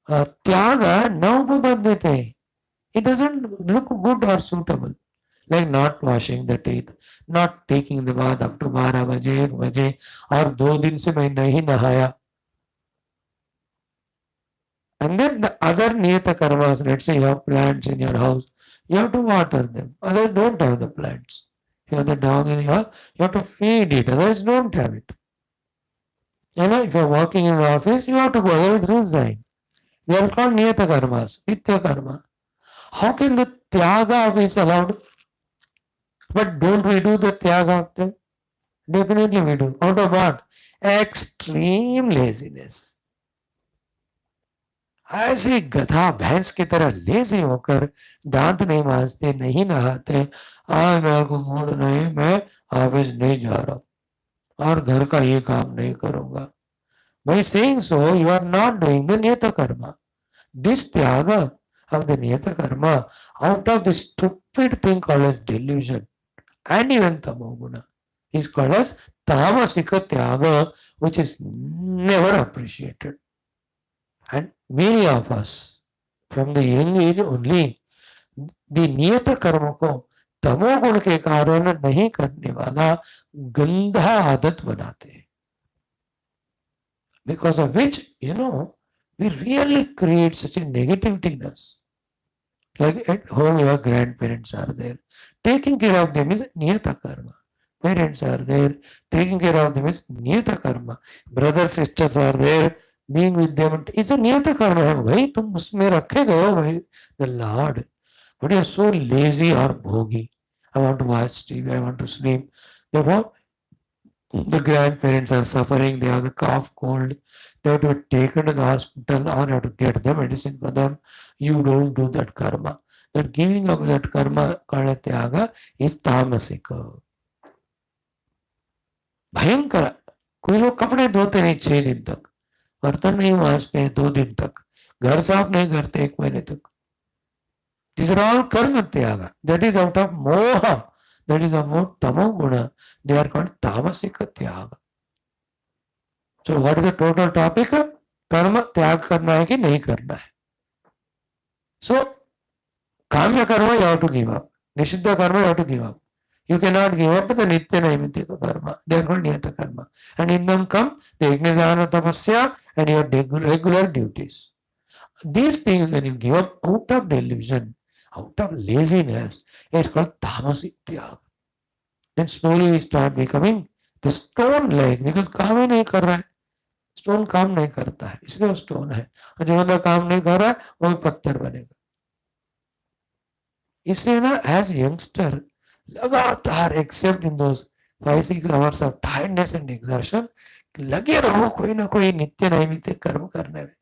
त्याग न उपपद्यते. It doesn't look good or suitable. Like not washing the teeth, not taking the bath up to 12 बजे 1 बजे, और 2 दिन से मैं नहीं नहाया. And then the other niyata karmas, let's say you have plants in your house, you have to water them. Others don't have the plants. If you have the dog in your house, you have to feed it. Others don't have it. You know, if you are working in an office, you have to go, otherwise resign. They are called niyata karmas, nitya karma. How can the tyaga is allowed? But don't we do the tyaga of them? Definitely we do. Out of what? Extreme laziness. ऐसे गधा भैंस की तरह lazy होकर दांत नहीं मांजते, नहीं नहाते, आज मेरे को मूड नहीं, मैं ऑफिस नहीं जा रहा और घर का ये काम नहीं करूंगा. By saying so, you are not doing the niyata karma. This tyaga of the niyata karma out of the stupid thing called as delusion and even tamoguna is called as tamasika tyaga, which is never appreciated. And many of us from the young age only the niyata karma को तमोगुण के कारण नहीं करने वाला गंदा आदत बनाते हैं. Because of which, you know, we really create such a negativeness. Like at home, your grandparents are there. Taking care of them is niyata karma. Parents are there. Taking care of them is niyata karma. Brothers, sisters are there. Being with them is a niyata karma. भाई तुम उसमें रखे गए हो भाई, the Lord. But you are so lazy or bhogi. I want to watch TV. I want to sleep. Therefore, the grandparents are suffering. They have the cough, cold. They have to be taken to the hospital or have to get the medicine for them. You don't do that karma. That giving up that karma, karma tyaga, is tamasika. भयंकर. कोई लोग कपड़े धोते नहीं 6 दिन तक, बर्तन नहीं मांजते हैं 2 दिन तक, घर साफ नहीं करते 1 महीने तक. These are all karma tyaga. That is out of moha. That is about tamoguna. They are called tamasika tyaga. So what is the total topic? कर्म त्याग करना है कि नहीं करना है. So काम्य कर्म you have to give up. निषिद्ध कर्म you have to give up. You cannot give up the nitya naimittika karma. They are called niyata karma. And in them come the yajna tapasya and your regular duties. These things when you give up out of delusion, out of laziness, it's called tamasic tyaga. Then slowly we start becoming the stone like, because काम ही नहीं कर रहा है. Stone काम नहीं करता है, इसलिए वो स्टोन है. और जो बंदा काम नहीं कर रहा है वो भी पत्थर बनेगा. इसलिए ना एज यंगस्टर लगातार accept in those 5-6 hours of tiredness and exhaustion लगे रहो कोई ना कोई नित्य नैमित्य कर्म करने में.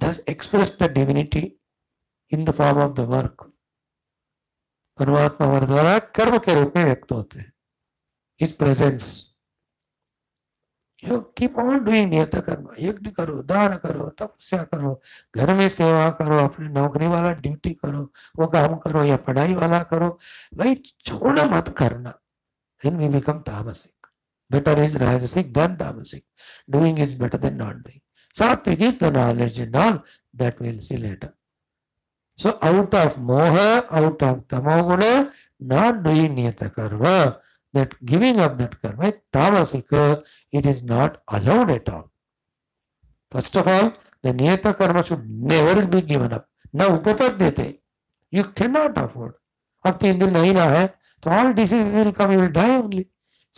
Thus express the divinity in the form of the work. परमात्मा हमारे द्वारा कर्म के रूप में व्यक्त होते हैं. His presence. You keep on doing नियत कर्म. यज्ञ करो, दान करो, तपस्या करो, घर में सेवा करो, अपनी नौकरी वाला ड्यूटी करो, वो काम करो या पढ़ाई वाला करो. भाई छोड़ना मत करना. Then we become tamasic. Better is rajasic than tamasic. Doing is better than not doing. Sattvic is the knowledge and all that we'll see later. So out of moha, out of tamoguna, not doing niyata karma, that giving up that karma, tamasika, it is not allowed at all. First of all, the niyata karma should never be given up. Now upapadyate, you cannot afford. अब 3 दिन नहीं रहा है तो all diseases will come, you will die only.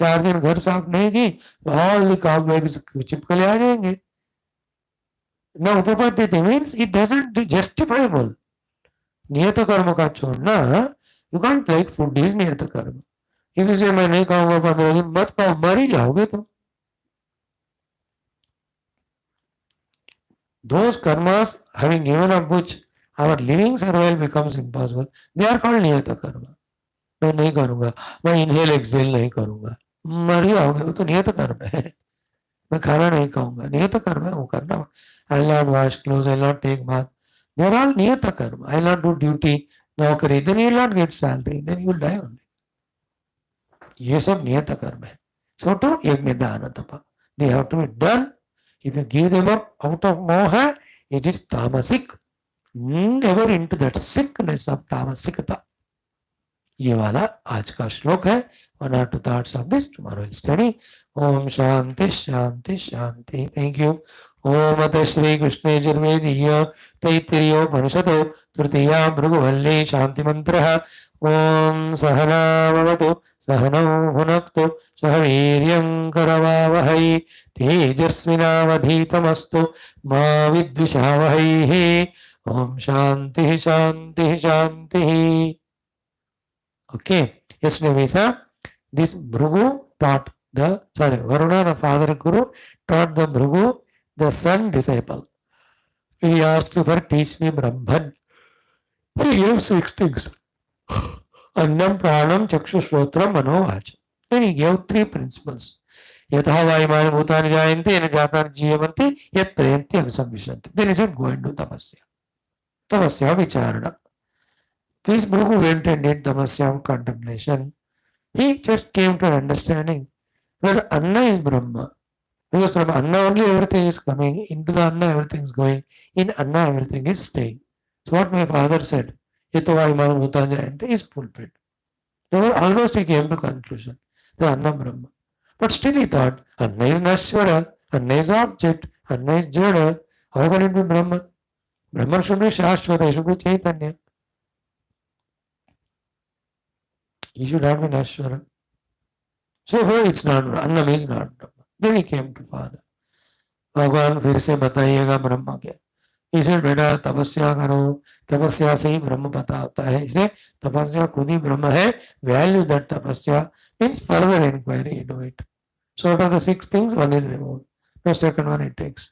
4 दिन घर साफ नहीं की तो all the cobwebs चिपकले आ जाएंगे. Now upapadyate means it doesn't justifiable. नियत कर्म का छोड़ना, you can't like food is नियत कर्म. इसे मैं नहीं खाऊंगा 15 दिन, मत खाओ, मर ही जाओगे तुम. Those karmas having given up which our living survival becomes impossible, they are called नियत कर्म. मैं नहीं करूंगा, मैं इनहेल एक्सहेल नहीं करूंगा, मर ही जाओगे, वो तो नियत कर्म है. मैं खाना नहीं खाऊंगा, नियत कर्म है वो करना. I will not wash cloth, I will not take bath. They are all niyata karma. I will not do duty, naukari, then you will not get salary, then you will die only. ये सब नियत कर्म है. So to yajna dana tapa, they have to be done. If you give them up out of moha, it is tamasic. Never into that sickness of tamasikata. ये वाला आज का श्लोक है. 1 or 2 thoughts of this tomorrow we'll study. Om Shanti Shanti Shanti. Thank you. ओम अत श्री कृष्ण यजुर्वेदीय तैत्तिरीयोपनिषदो तृतीया भृगुवल्ली शांति मंत्र. ओम सहनावतु सहनौ भुनक्तु सह वीर्यं करवावहै तेजस्विनावधीतमस्तु मा विद्विषावहै. ओम शांति शांति शांति. Okay, yesterday we saw this Bhrigu taught Varuna, the father guru, taught the Bhrigu, the son disciple. He asked for teach me Brahman. He gave 6 things. Annam, Pranam, Chakshu, Shrotram, Mano, Vacha. Then he gave 3 principles. Yatha Vaimani Bhutani Jayanti, Yena Jatani Jiyavanti, Yat Prayanti Abhisamvishanti. Then he said, go and do Tapasya. Tapasya Vicharana. This Bhrigu went and did Tapasya of contemplation. He just came to an understanding that Anna is Brahma. Because from Anna only everything is coming, into the Anna everything is going, in Anna everything is staying. So what my father said, Yatova Imam Bhutanjayanti is fulfilled. So almost he came to conclusion, the Anna Brahma. But still he thought, Anna is Nashvara, Anna is object, Anna is Jada. How can it be Brahman? Brahman should be Shashvata, he should be Chaitanya. He should not be Nashvara. So far it's not, Anna is not Brahma. Then he came to father. भगवान फिर से बताइएगा ब्रह्म क्या. इसे बेटा तपस्या करो, तपस्या से ही ब्रह्म पता होता है. इसलिए तपस्या खुद ही ब्रह्म है. Value that tapasya means further inquiry do it. So out of the 6 things, 1 is removed. The second one it takes.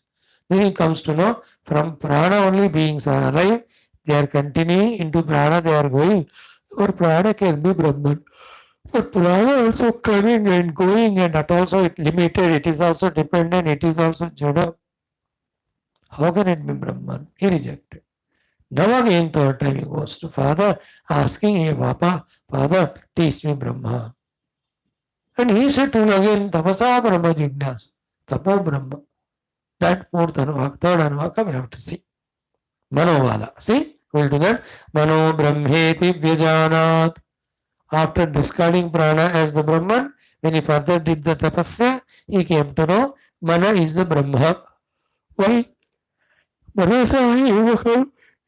Then he comes to know from prana only beings are alive. They are continuing into prana, they are going. Or prana can be Brahman. But prana also coming and going, and that also it limited, it is also dependent, it is also jada. How can it be Brahman? He rejected. Now again third time he goes to father asking, hey Papa, father, teach me Brahma. And he said to him again, Tapasa Brahma Jignas, Tapo Brahma. That fourth anuvaka, third anuvaka we have to see. Manovala. See, we'll do that. Mano Brahmeti Vyajanat. After discarding prana as the Brahman, when he further did the tapasya, he came to know Mana is the Brahma. Why? Manasa Imani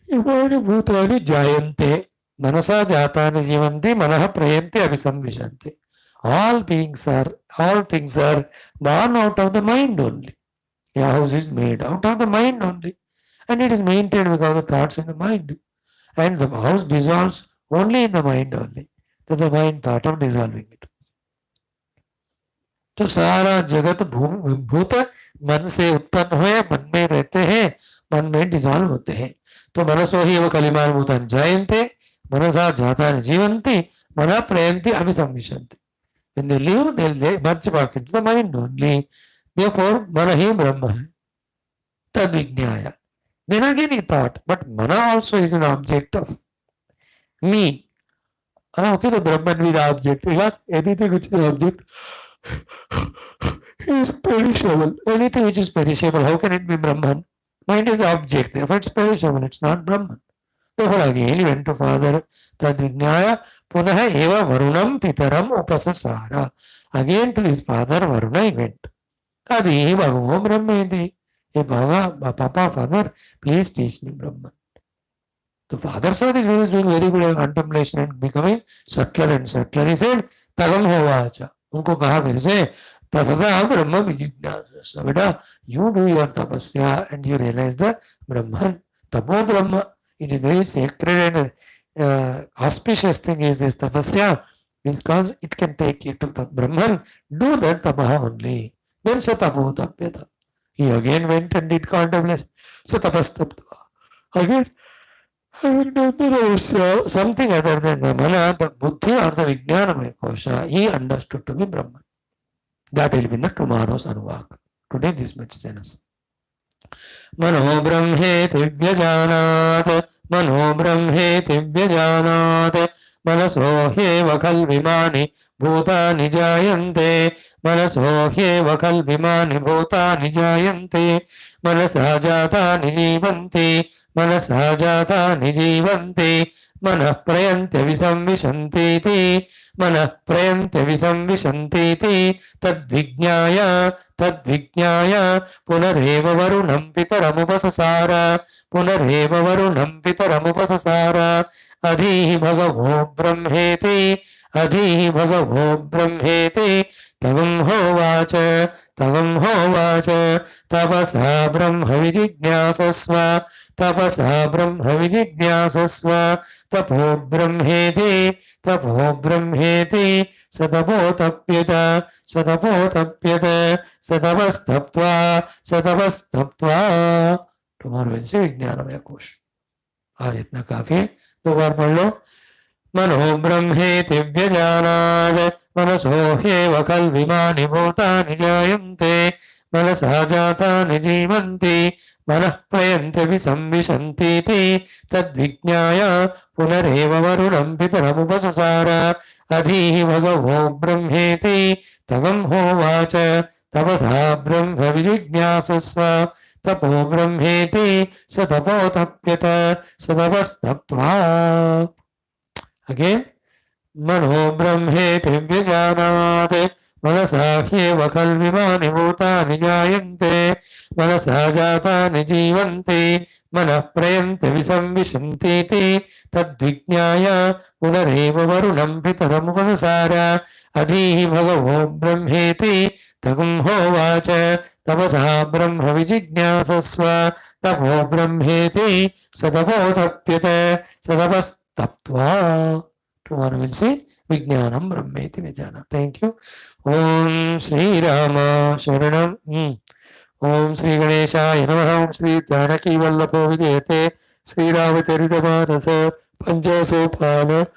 Bhutani Jayante. Manasa Jatani Jivanti, Manaha Prayanti Abhisamvishanti. All things are born out of the mind only. A house is made out of the mind only. And it is maintained because of the thoughts in the mind. And the house dissolves only in the mind only. So the mind thought of dissolving it. तो सारा जगत भूत मन से उत्पन्न हुए, मन में रहते हैं, मन में डिजॉल्व होते हैं. तो मनसो ही एव कलिमान् भूतानि जायन्ते मनसा जातानि जीवन्ति मनः प्रयन्ति अभिसंविशन्ति. When they live, they'll merge back into the mind only. Therefore, mana hi Brahma hai. Tad Vijnaya. Then again he thought, but mana also is an object of me. Okay, the Brahman will be the object, because anything which is an object is perishable. Anything which is perishable, how can it be Brahman? Mind is object, therefore it's perishable, it's not Brahman. Therefore again he went to Father, Tad Vijnaya, Punah eva Varunam Pitaram Upasasara. Again to his father Varuna he went. Adi Bhagavo Brahmeti. Hey Baba, Papa, Father, please teach me Brahman. The father saw this, he was doing very good contemplation and becoming subtler and subtler. He said, Tagam Hovacha. उनको कहा फिर से तपसा ब्रह्म विजिज्ञासा. बेटा, you do your tapasya and you realize the Brahman. Tapo Brahma. It is very sacred and auspicious thing is this tapasya, because it can take you to the Brahman. Do that tapaha only. Then satapo tapyata. He again went and did contemplation. Satapastapta. Again, having done the rahasya, something other than the mana, the buddhi or the vijnanamaya kosha, he understood to be Brahman. That will be the tomorrow's anuvak. Today this much is enough. Mano brahmeti vyajanat, mano brahmeti vyajanat, manaso hyeva kalvimani bhutani jayante, manaso hyeva kalvimani bhutani jayante, manasa jatani jivanti, मनसा जातानि जीवन्ति मनः प्रयन्त्य विसंविशन्तीति मनः प्रयन्त्य विसंविशन्तीति तद्विज्ञाय तद्विज्ञाय पुनरेव वरुणं पितरमुपससार पुनरेव वरुणं पितरमुपससार अधीः भगवो ब्रह्मेति अधीः भगवो ब्रह्मेति तवं होवाच तपसा ब्रह्म विजिज्ञासस्व तपसा ब्रह्म विजिज्ञासस्व तपो ब्रह्मेति सतपोतप्यत सतपस्तप्त्वा. तुम्हारा वैसे विज्ञानमय कोश. आज इतना काफी है, दो बार पढ़ लो. मनो ब्रह्मेति व्यजानात् मनसो ह्येव खल्विमानि भूतानि जायन्ते मनसा जातानि जीवन्ति मनः प्रयन्त्य विसंविशन्तीति तद्विज्ञाय पुनरेव वरुणं पितरमुपससार अधीः भगवो ब्रह्मेति तवं होवाच तपसा ब्रह्म विजिज्ञासस्व तपो ब्रह्मेति स तपोतप्यत स तपस्तप्त्वा. Again, मनो ब्रह्मेति व्यजानात् मनसा ह्येव खल्विमानि भूतानि जायन्ते मनसा जातानि जीवन्ति मनः प्रयन्त्य विसंविशन्तीति तद्विज्ञाय पुनरेव वरुणं पितरमुपससार अधीः भगवो ब्रह्मेति तगं होवाच तपसा ब्रह्म विजिज्ञासस्व तपो ब्रह्मेति स तपोतप्यत स तपस्तप्त्वा. Tomorrow we'll see Vijnanam Brahmeti Vijana. Thank you. Om Sri Rama Sharanam. Om Sri Ganeshaya Namaha. Om Sri Janaki Vallabho Videte. Sri Ramacharitamanasa Panchasopana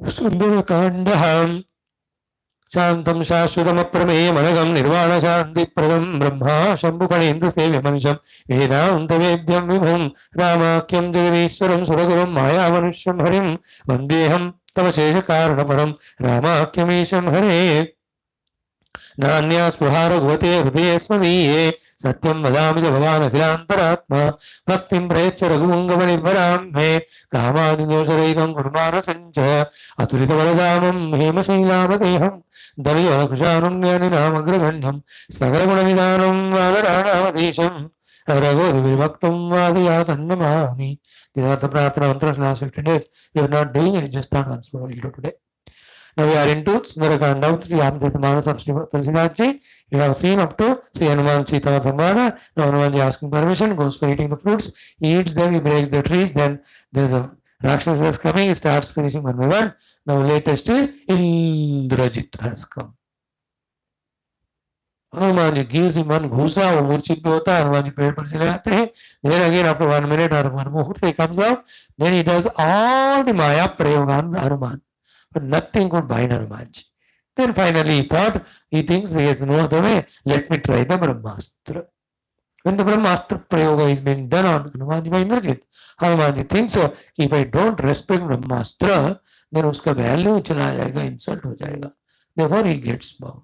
Sundarakandaham. शांतं शाश्वतमप्रमेयमनघं निर्वाणशान्तिप्रदं Brahma शम्भुफणेन्दु सेव्यमनिशं वेदान्तवेद्यं विभुं रामाख्यं जगदीश्वरं सुरगुरुं मायामनुष्यं हरिं वन्देऽहं तव शेषकारणपरं रामाख्यमीशं हरे. नान्या स्पृहा रघुवते हृदये स्मदीये सत्यं वदामि च भवान् अखिलान्तरात्मा भक्तिं प्रयच्छ रघुपुङ्गवनिर्भरां मे कामादिदोषरहितं गुरुमानसञ्च अतुलितबलधामं हेमशैलावदेहं दलयोकुशानुज्ञानिनामग्रगण्यं सकलगुणनिधानं वादराणामधीशं रघोविभक्तं वादयातन्नमामि. प्रार्थना मंत्र last 15 days we are not doing it, just start once more. We'll do today. Now we are into Sundarakanda of Sri Ramacharitamanasa of Sri Tulsidaji. We have seen up to Sri Hanuman Sita Samvada. Now Hanumanji asking permission, goes for eating the fruits, he eats them, he breaks the trees, then there's a Rakshasas coming, he starts finishing one by one. Now latest is Indrajit has come. Hanuman ji gives him one घूसा, वो मूर्छित भी होता है, हनुमान जी पेड़ पर चले जाते हैं. Then again after 1 minute or 1 minute he comes out. Then he does all the Maya prayoga on Hanuman, but nothing could bind Hanuman ji. Then finally he thinks there is no other way. Let me try the Brahmastra. When the Brahmastra prayoga is being done on Hanuman ji by Indrajit, Hanuman ji thinks so, if I don't respect Brahmastra, then उसका value चला जाएगा, insult हो जाएगा. Therefore he gets bound.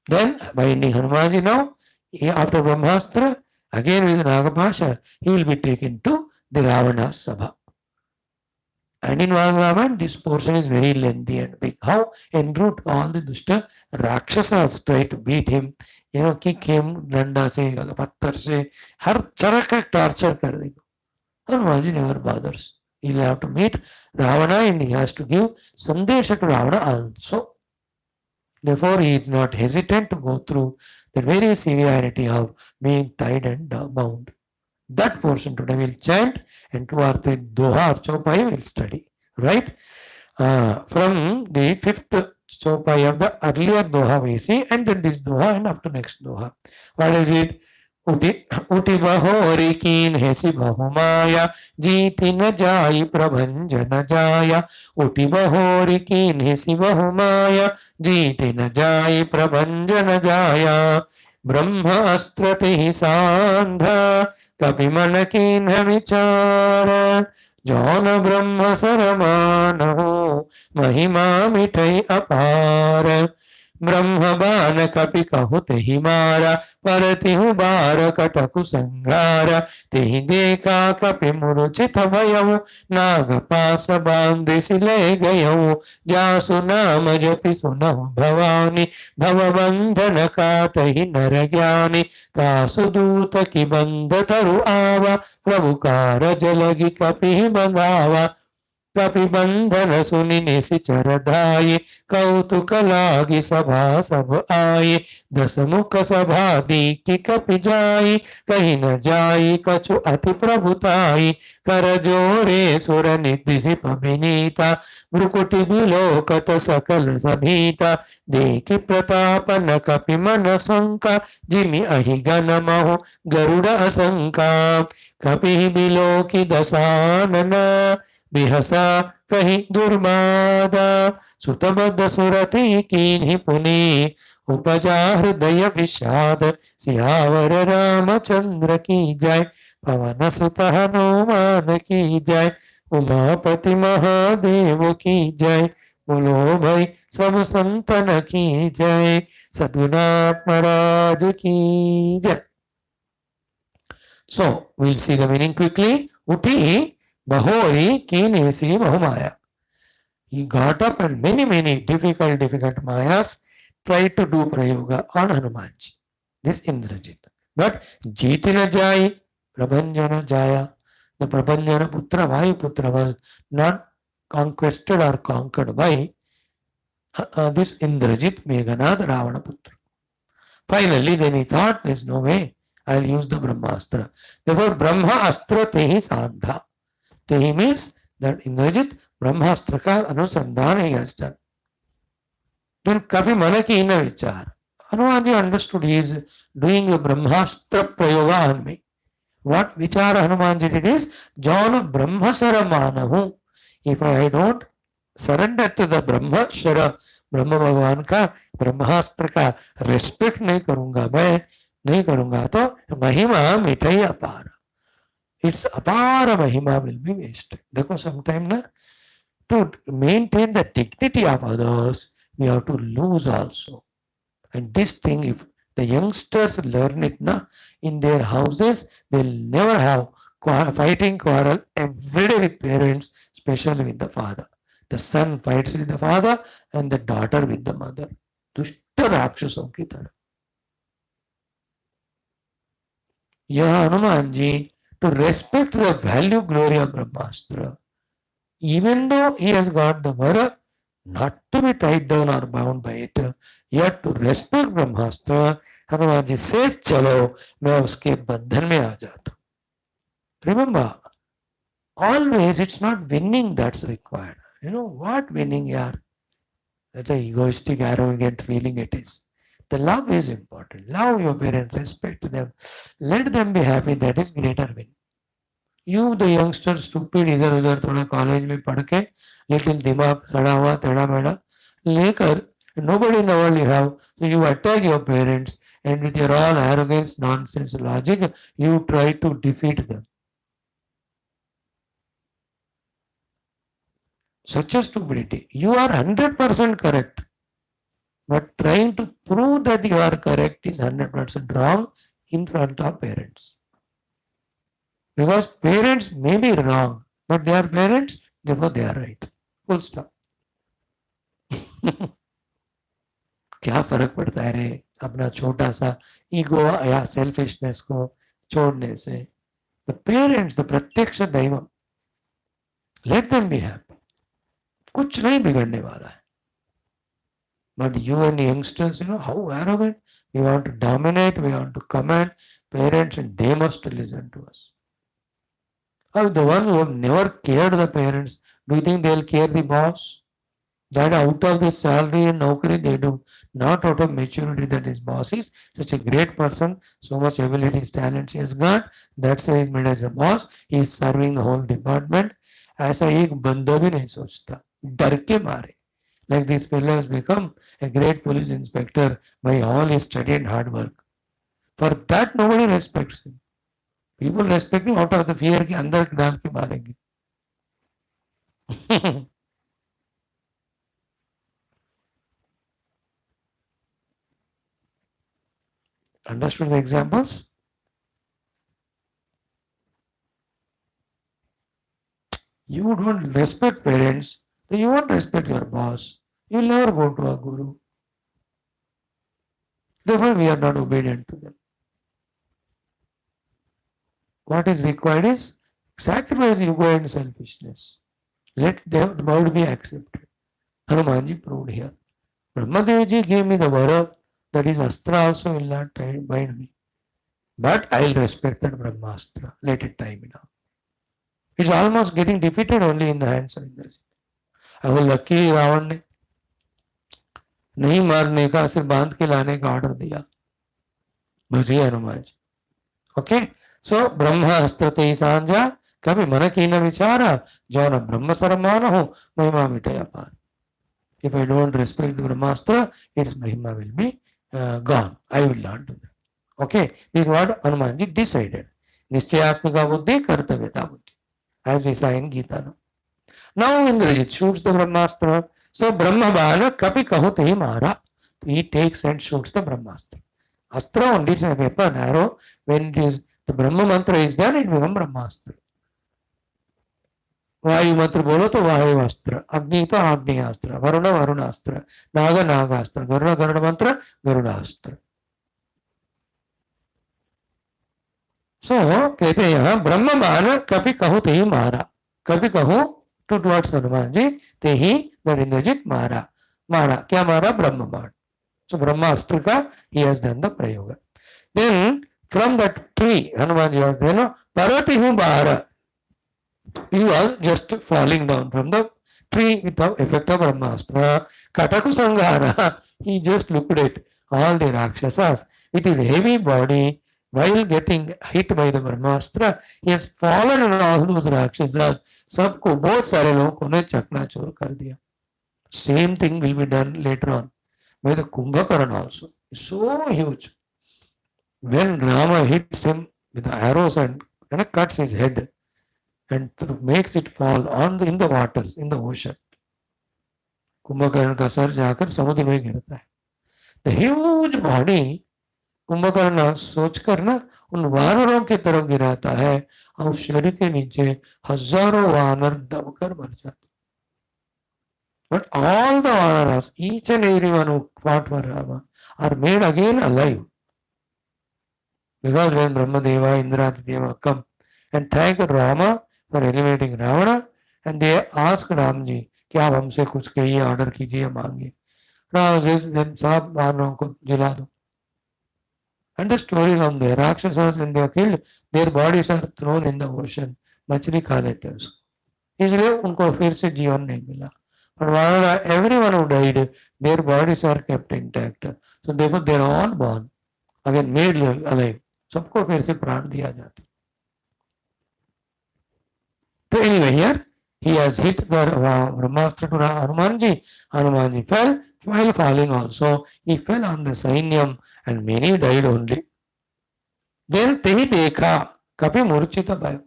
Then binding Hanumanji now, after Brahmastra, again with Nagapasha, he will be taken to the Ravana Sabha. And in Ramayana, this portion is very lengthy and big. How en route all the Dushta Rakshasas try to beat him, kick him, danda se, patthar se, har तरह का torture कर देगा. Hanumanji never bothers. He'll have to meet Ravana and he has to give Sandesha to Ravana also. Therefore, he is not hesitant to go through the very severity of being tied and bound. That portion today we'll chant, and 2 or 3 doha or chopai we'll study. Right? From the 5th chopai of the earlier doha we see, and then this doha and up to next doha. What is it? उठी बहोरी कीन हैसी बहुमाया जीति न जाई प्रभंजन जाया. उठी बहोरी कीन हैसी बहुमाया जीति न जाई प्रभंजन जाया. ब्रह्म अस्त्र तिहि सांधा कपि मन कीन विचार. जौन ब्रह्म सरमान हो महिमा मिठई अपार. ब्रह्म बान कपि कहु तेहि मारा पर तिहु बार कटकु संगार. तेहि देखा कपि मूर्छित भयउ नाग पास बांधिसि ले गयउ. जासु नाम जपि सुनहु भवानी भवबंधन काटहि नर ज्ञानी. तासु दूत की बंध तरु आवा प्रभु कारज लगी कपि बंधावा. कपि बंधन सुनि निशिचर धाये कौतुक लागी सभा सब आये. 10 मुख सभा दीकी कपि जाई कहीं न जाई कछु अति प्रभुताई. कर जोरे सुर निधि पविनीता भ्रुकुटि बिलोकत सकल सभीता. देखि प्रताप न कपि मन शंका जिमि अहि गण महु गरुड़ असंका. कपि बिलोकि दसानन बिहसा कहीं दुर्मादा. सुतबद्ध सुरति कीन्हि पुनि उपजा हृदय विषाद. सियावर रामचंद्र की जय पवन सुत हनुमान की जय. उमापति महादेव की जय. बोलो भाई सब संतन की जय. सद्गुणात्म महाराज की जय. So we'll see the meaning quickly. Uti Bahori Kinesi Bahumaya. He got up and many difficult mayas tried to do prayoga on Hanumanji, this Indrajit. But Jitina Jai, Prabhanjana Jaya, the Prabhanjana Putra, Vayu was not conquested or conquered by this Indrajit, Meghanad, Ravana Putra. Finally, then he thought, there's no way, I'll use the Brahmastra. Therefore, Brahma Astra Tehi Sandha. Tehi means that Indrajit Brahmastra ka anusandhan he has done. Then Kapi Manaki in a vichar. Hanumanji understood he is doing a Brahmastra prayoga on me. What vichara Hanumanji did is, Jana Brahmasara Manahu. If I don't surrender to the Brahmasara, Brahma Bhagavan का ब्रह्मास्त्र का respect नहीं करूंगा, मैं नहीं करूंगा, तो महिमा मिठाई अपार. Its apara mahima will be wasted. देखो sometime ना, to maintain the dignity of others, we have to lose also. And this thing, if the youngsters learn it na, in their houses, they'll never have fighting quarrel every day with parents, especially with the father. The son fights with the father and the daughter with the mother. दुष्ट राक्षसों की तरह. यह Hanuman ji, to respect the value glory of Brahmastra, even though he has got the vara not to be tied down or bound by it, yet to respect Brahmastra, Hanuman ji says, चलो मैं उसके बंधन में आ जाता हूं. Remember, Always it's not winning that's required. What winning here? That's an egoistic, arrogant feeling it is. The love is important. Love your parents, respect them, let them be happy. That is greater win. You, the youngster, stupid, इधर उधर थोड़ा college में पढ़ के little दिमाग सड़ा हुआ टेढ़ा मेढ़ा लेकर nobody in the world you have, so you attack your parents and with your all arrogance, nonsense logic, you try to defeat them. Such a stupidity. You are 100% correct, but trying to prove that you are correct is 100% wrong in front of parents. Because parents may be wrong, but they are parents, therefore they are right. Full stop. क्या फर्क पड़ता है रे अपना छोटा सा ego या selfishness को छोड़ने से. द पेरेंट्स द प्रत्यक्ष Deivam, let them be happy. कुछ नहीं बिगड़ने वाला है. But you and youngsters, how arrogant. We want to dominate, we want to command parents, and they must listen to us. Or the one who have never cared the parents, do you think they'll care the boss? That out of this salary and naukri they do, not out of maturity that this boss is such a great person, so much abilities, talents he has got, that's why he's made as a boss, he is serving the whole department. ऐसा एक बंदा भी नहीं सोचता, डर के मारे. Like this fellow has become a great police inspector by all his study and hard work. For that nobody respects him. People respect him out of the fear कि अंदर डाल के मारेंगे. Understood the examples? You don't respect parents, then you won't respect your boss. You will never go to a guru. Therefore, we are not obedient to them. What is required is sacrifice ego and selfishness. Let the word be accepted. Hanumanji proved here. Brahmadev gave me the vara, that is Astra also will not bind me. But I will respect that Brahmastra. Let it tie me now. It's almost getting defeated only in the hands of Indrajit. अब lucky Ravan ने नहीं मारने का, सिर्फ बांध के लाने का ऑर्डर दिया. बुझिए हनुमान जी. ओके, सो ब्रह्मास्त्र ते सांझा कभी मन की न विचारा, जो न ब्रह्म सरमान हो महिमा मिटे अपार. If I don't respect the Brahmastra, its Mahima will be gone. I will not do that. Okay, this is what Hanumanji decided. Nischayatmika buddhi, kartavyata buddhi. As we saw in Geetha. Now Indrajit shoots the Brahmastra. So Brahma Bala kapi kahut hi mara. He takes and shoots the Brahmastra. Astra only is a weapon, arrow. When it is the Brahma mantra is done, it becomes Brahmastra. वायु मंत्र बोलो तो वायु अस्त्र, अग्नि तो अग्नि अस्त्र, वरुण वरुण अस्त्र, नाग नागास्त्र, गरुड़ गरुड़ मंत्र गरुड़ास्त्र. सो कहते हैं यहाँ ब्रह्म बाण कभी कहूं ते ही मारा. कभी कहूं टू टुवर्ड्स हनुमान जी, ते ही इंद्रजित मारा. मारा क्या मारा? ब्रह्म बाण. सो ब्रह्मास्त्र का ही has done the prayog. Then from that tree Hanuman ji was there, परति हूं बाहर. He was just falling down from the tree with the effect of Brahmastra. Kataku Sanghara, he just looked at all the Rakshasas with his heavy body. While getting hit by the Brahmastra, he has fallen on all those Rakshasas. सबको बहुत सारे लोगों को ने चकनाचूर कर दिया. Same thing will be done later on by the Kumbhakarna also. So huge. When Rama hits him with the arrows and cuts his head, and makes it fall in the waters, in the ocean. Kumbhakarna का sir जाकर समुद्र में गिरता है. The huge body Kumbhakarna सोचकर ना उन वानरों की तरफ गिराता है और शरीर के नीचे हजारों वानर दबकर मर जाते. But all the vanaras, each and every one who fought for Rama, are made again alive. Because when Brahmadeva, Indradeva come and thank Rama for eliminating Ravana, and they ask Ram ji कि आप हमसे कुछ कहिए, order कीजिए, मांगिए. Ram says, then सब वानरों को जिला दो. And the story from there, Rakshasas when they are killed, their bodies are thrown in the ocean. मछली खा लेते हैं उसको, इसलिए उनको फिर से जीवन नहीं मिला. But whatever, everyone who died, their bodies are kept intact. So therefore they are all born again, made alive. सबको फिर से प्राण दिया जाता. So anyway, here he has hit the Brahmastra to Hanumanji. Hanumanji fell. While falling also, he fell on the Sainyam and many died only. Then Tehi Dekha, Kapi Murchita Bhaya.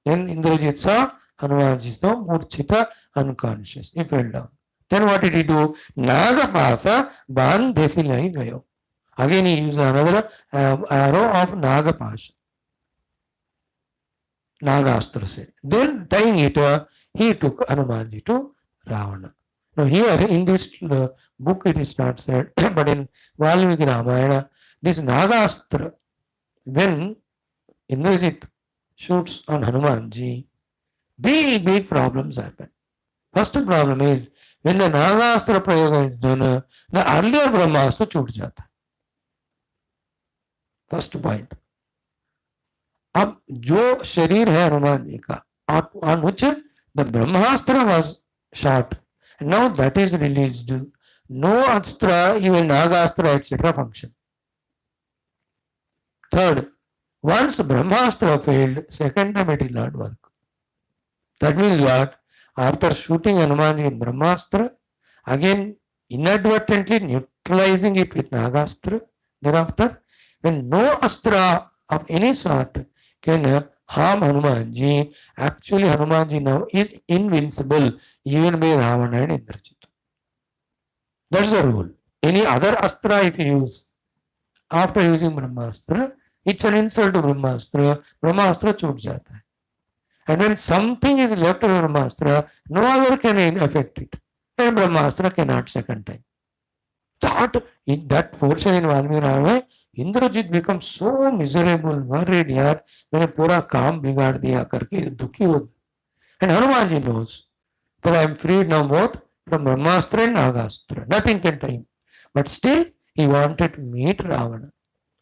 Then Indrajit saw Hanumanji is now Murchita, unconscious. He fell down. Then what did he do? Nagapasa Ban Desilai Gayo. Again he used another arrow of Nagapasha. Nagastra se. Then tying it, he took Hanumanji to Ravana. Now here in this book it is not said, but in Valmiki Ramayana, this Nagastra, when Indrajit shoots on Hanumanji, big problems happen. First problem is, when the Nagastra Prayoga is done, the earlier Brahmastra छूट जाता है. First point. अब जो शरीर है हनुमान जी का, on which the Brahmastra was shot, now that is released. No astra, even Nagastra, etc. function. Third, once Brahmastra failed, second time it will not work. That means what? After shooting Hanumanji with Brahmastra, again inadvertently neutralizing it with Nagastra, thereafter, when no astra of any sort can harm Hanumanji, actually Hanumanji now is invincible even by Ravana and Indrajit. That's the rule. Any other astra if you use after using Brahmastra, it's an insult to Brahmastra. Brahmastra छूट जाता है. And when something is left of Brahmastra, no other can affect it. And Brahmastra cannot second time. That in that portion in Valmiki Ramayana, Indrajit becomes so miserable, worried यार मैंने पूरा काम बिगाड़ दिया करके दुखी हो. And Hanumanji knows that I am freed now both from Brahmastra and Nagastra. Nothing can time. But still he wanted to meet Ravana.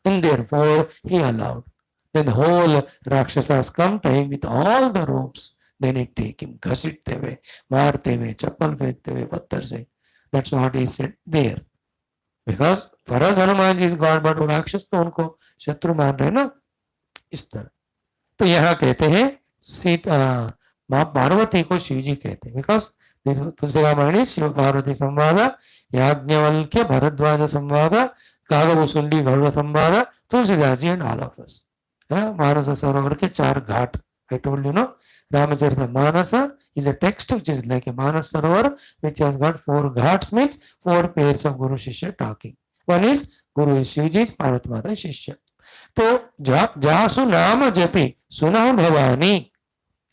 And therefore he allowed. Then the whole Rakshasas come time with all the ropes. Then it take him, घसीटते हुए, मारते हुए, चप्पल फेंकते हुए पत्थर से. That's what he said there. Because for us Hanuman is God, but राक्षस तो उनको शत्रु मान रहे ना, इस तरह. तो यहाँ कहते हैं सीता माँ पार्वती को शिव जी कहते हैं. Because this तुलसी रामायण शिव पार्वती संवाद, याज्ञवल्क्य भरद्वाज संवाद, कागभूषुंडी गरुड़ संवाद, Tulsidas ji and all of us. Manasa Sarovar के 4 घाट. I told you, no? Ramacharita Manasa is a text which is like a Manas Sarovar, which has got 4 ghats, means 4 pairs of Guru Shishya talking. One is Guru is Shivji, Parvati Mata is Shishya. तो जासु नाम जपी सुनो भवानी,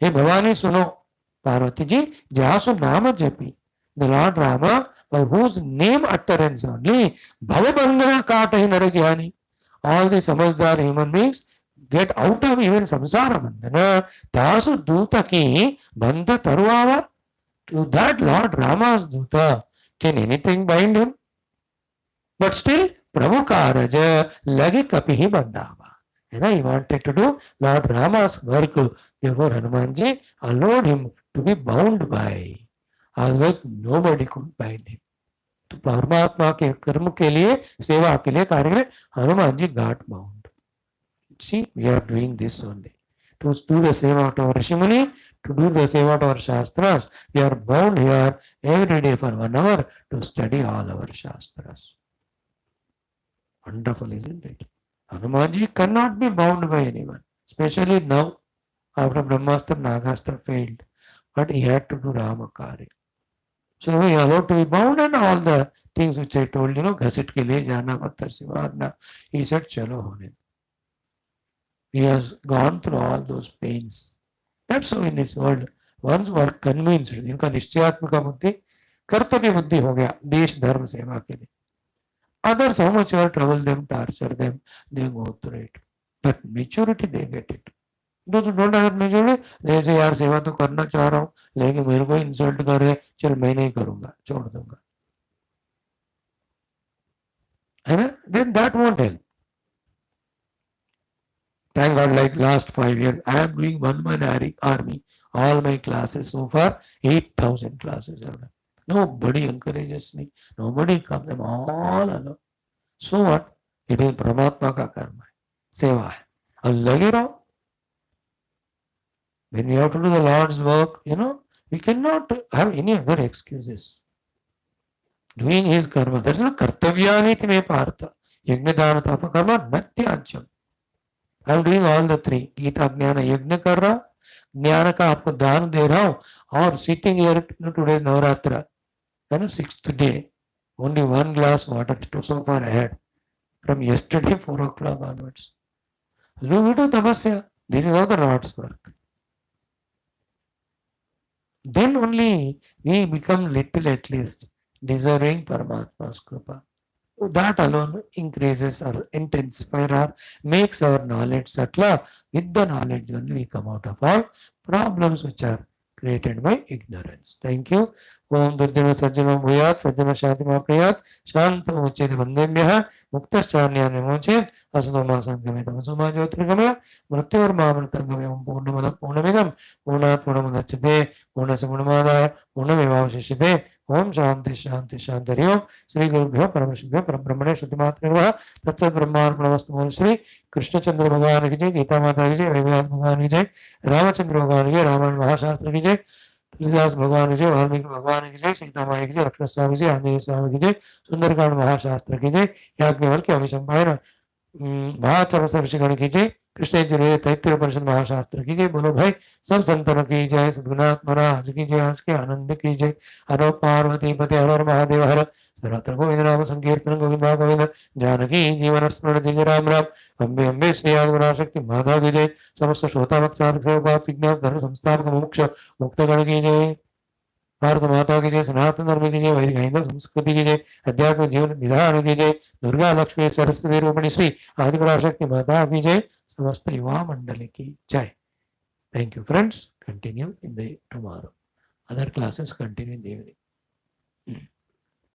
हे भवानी सुनो पार्वती जी, जासु नाम जपी, the Lord Rama, by whose name utterance only भवबंधना काट ही नर ज्ञानी. All the समझदार human beings get out of even samsara bandhana. Tasu duta ki bandha taruava. To that Lord Rama's duta, can anything bind him? But still, Prabhu Karaja lagi kapihi bandhava. And he wanted to do Lord Rama's work. Therefore, Hanumanji allowed him to be bound by. Otherwise, nobody could bind him. तो परमात्मा के कर्म के लिए, सेवा के लिए, कार्य के लिए हनुमान जी घाट bound. See, we are doing this only. To do the seva of our Rishimuni, to do the seva of our Shastras, we are bound here every day for 1 hour to study all our Shastras. Wonderful, isn't it? Hanumanji cannot be bound by anyone, especially now, after Brahmastra, Nagastra failed. But he had to do Ramakarya. So he allowed to be bound and all the things which I told you, घसीट के ले जाना, पत्थर से मारना. He said, चलो होने. He has gone through all those pains. That's how in this world, once were convinced, इनका निश्चयात्मक बुद्धि, कर्तव्य बुद्धि हो गया देश धर्म सेवा के लिए. Others, how much ever trouble them, torture them, they go through it. But maturity, they get it. Those who don't have maturity, they say, यार सेवा तो करना चाह रहा हूँ, लेकिन मेरे को इंसल्ट कर रहे, चल मैं नहीं करूँगा, छोड़ दूंगा. है ना? Then that won't help. Thank God, like last 5 years, I am doing one man army. All my classes so far, 8,000 classes are done. Nobody encourages me. Nobody comes. I'm all alone. So what? It is Paramatma ka karma. Seva hai. And lage raho. When we have to do the Lord's work, we cannot have any other excuses. Doing his karma. That's not kartavyani me partha. Yajnadana tapa karma natyajam. I'm doing all the three. Gita ज्ञान यज्ञ कर रहा हूँ, ज्ञान का आपको दान दे रहा हूँ, और सिटिंग हियर टुडे नवरात्र, है ना, 6th day, only one glass water so far ahead from yesterday 4 o'clock onwards. Do we do tapasya? This is how the Lord's work. Then only we become little at least deserving Paramatma's kripa. That alone increases or intensifies or makes our knowledge subtler. With the knowledge only we come out of all problems which are created by ignorance. Thank you. Om Durjana Sajjana Bhuyat Sajjana Shatima Priyat Shanta Uchet Vandemya Muktashchanya Vimuchet Asatoma Sangame Tamasuma Jyotirgamaya Mrityor Mamritangame Om Purnamada Purnamidam Purnat Purnamudachate Purnasamunamada Purnamivavashishite Om Shanti Shanti Shanti Om Sri Gurubhyo Paramashubhyo Parabrahmane Shutimatri Namaha Tatsat Brahmarpanavastu Sri Krishna Chandra Bhagavan ki jai, Geetha Mata ki jai, Vedas Bhagavan ki jai, Ramachandra Bhagavan ki jai, Ramayana Mahashastra ki jai, Tulsidas भगवान की जय, वाल्मीकि भगवान की जय, सीता माई की जय, लक्ष्मण स्वामी जी, आंजनेय स्वामी की जय, सुंदरकांड महाशास्त्र की जय, याज्ञवल्क्य अभिसंपायन महाचरस ऋषिगण की जय, कृष्ण यजुर्वेद तैत्तिरीय उपनिषद महाशास्त्र की जय। बोलो भाई सब संतन की जय, सद्गुरुनाथ महाराज की जय, आज के आनंद की जय। हर पार्वती पते हर हर महादेव हर, सर्वत्र गोविंद नाम संकीर्तन गोविंदा गोविंद, जानकी जीवन स्मरण जय राम राम। अम्बे अम्बे श्री आदिपराशक्ति माता की जय। समस्त श्रोता भक्त साधक सेवक जिज्ञास धर्म संस्थापक मोक्ष मुक्तगण की जय। भारत माता की जय, सनातन धर्म की जय, वैदिक हिंदू संस्कृति की जय, अध्यात्म जीवन विधान की जय, दुर्गा लक्ष्मी सरस्वती रूपिणी श्री आदिपराशक्ति माता की जय, समस्त युवा मंडली की जय। Thank you, friends. Continue in the tomorrow. Other classes continue in the evening.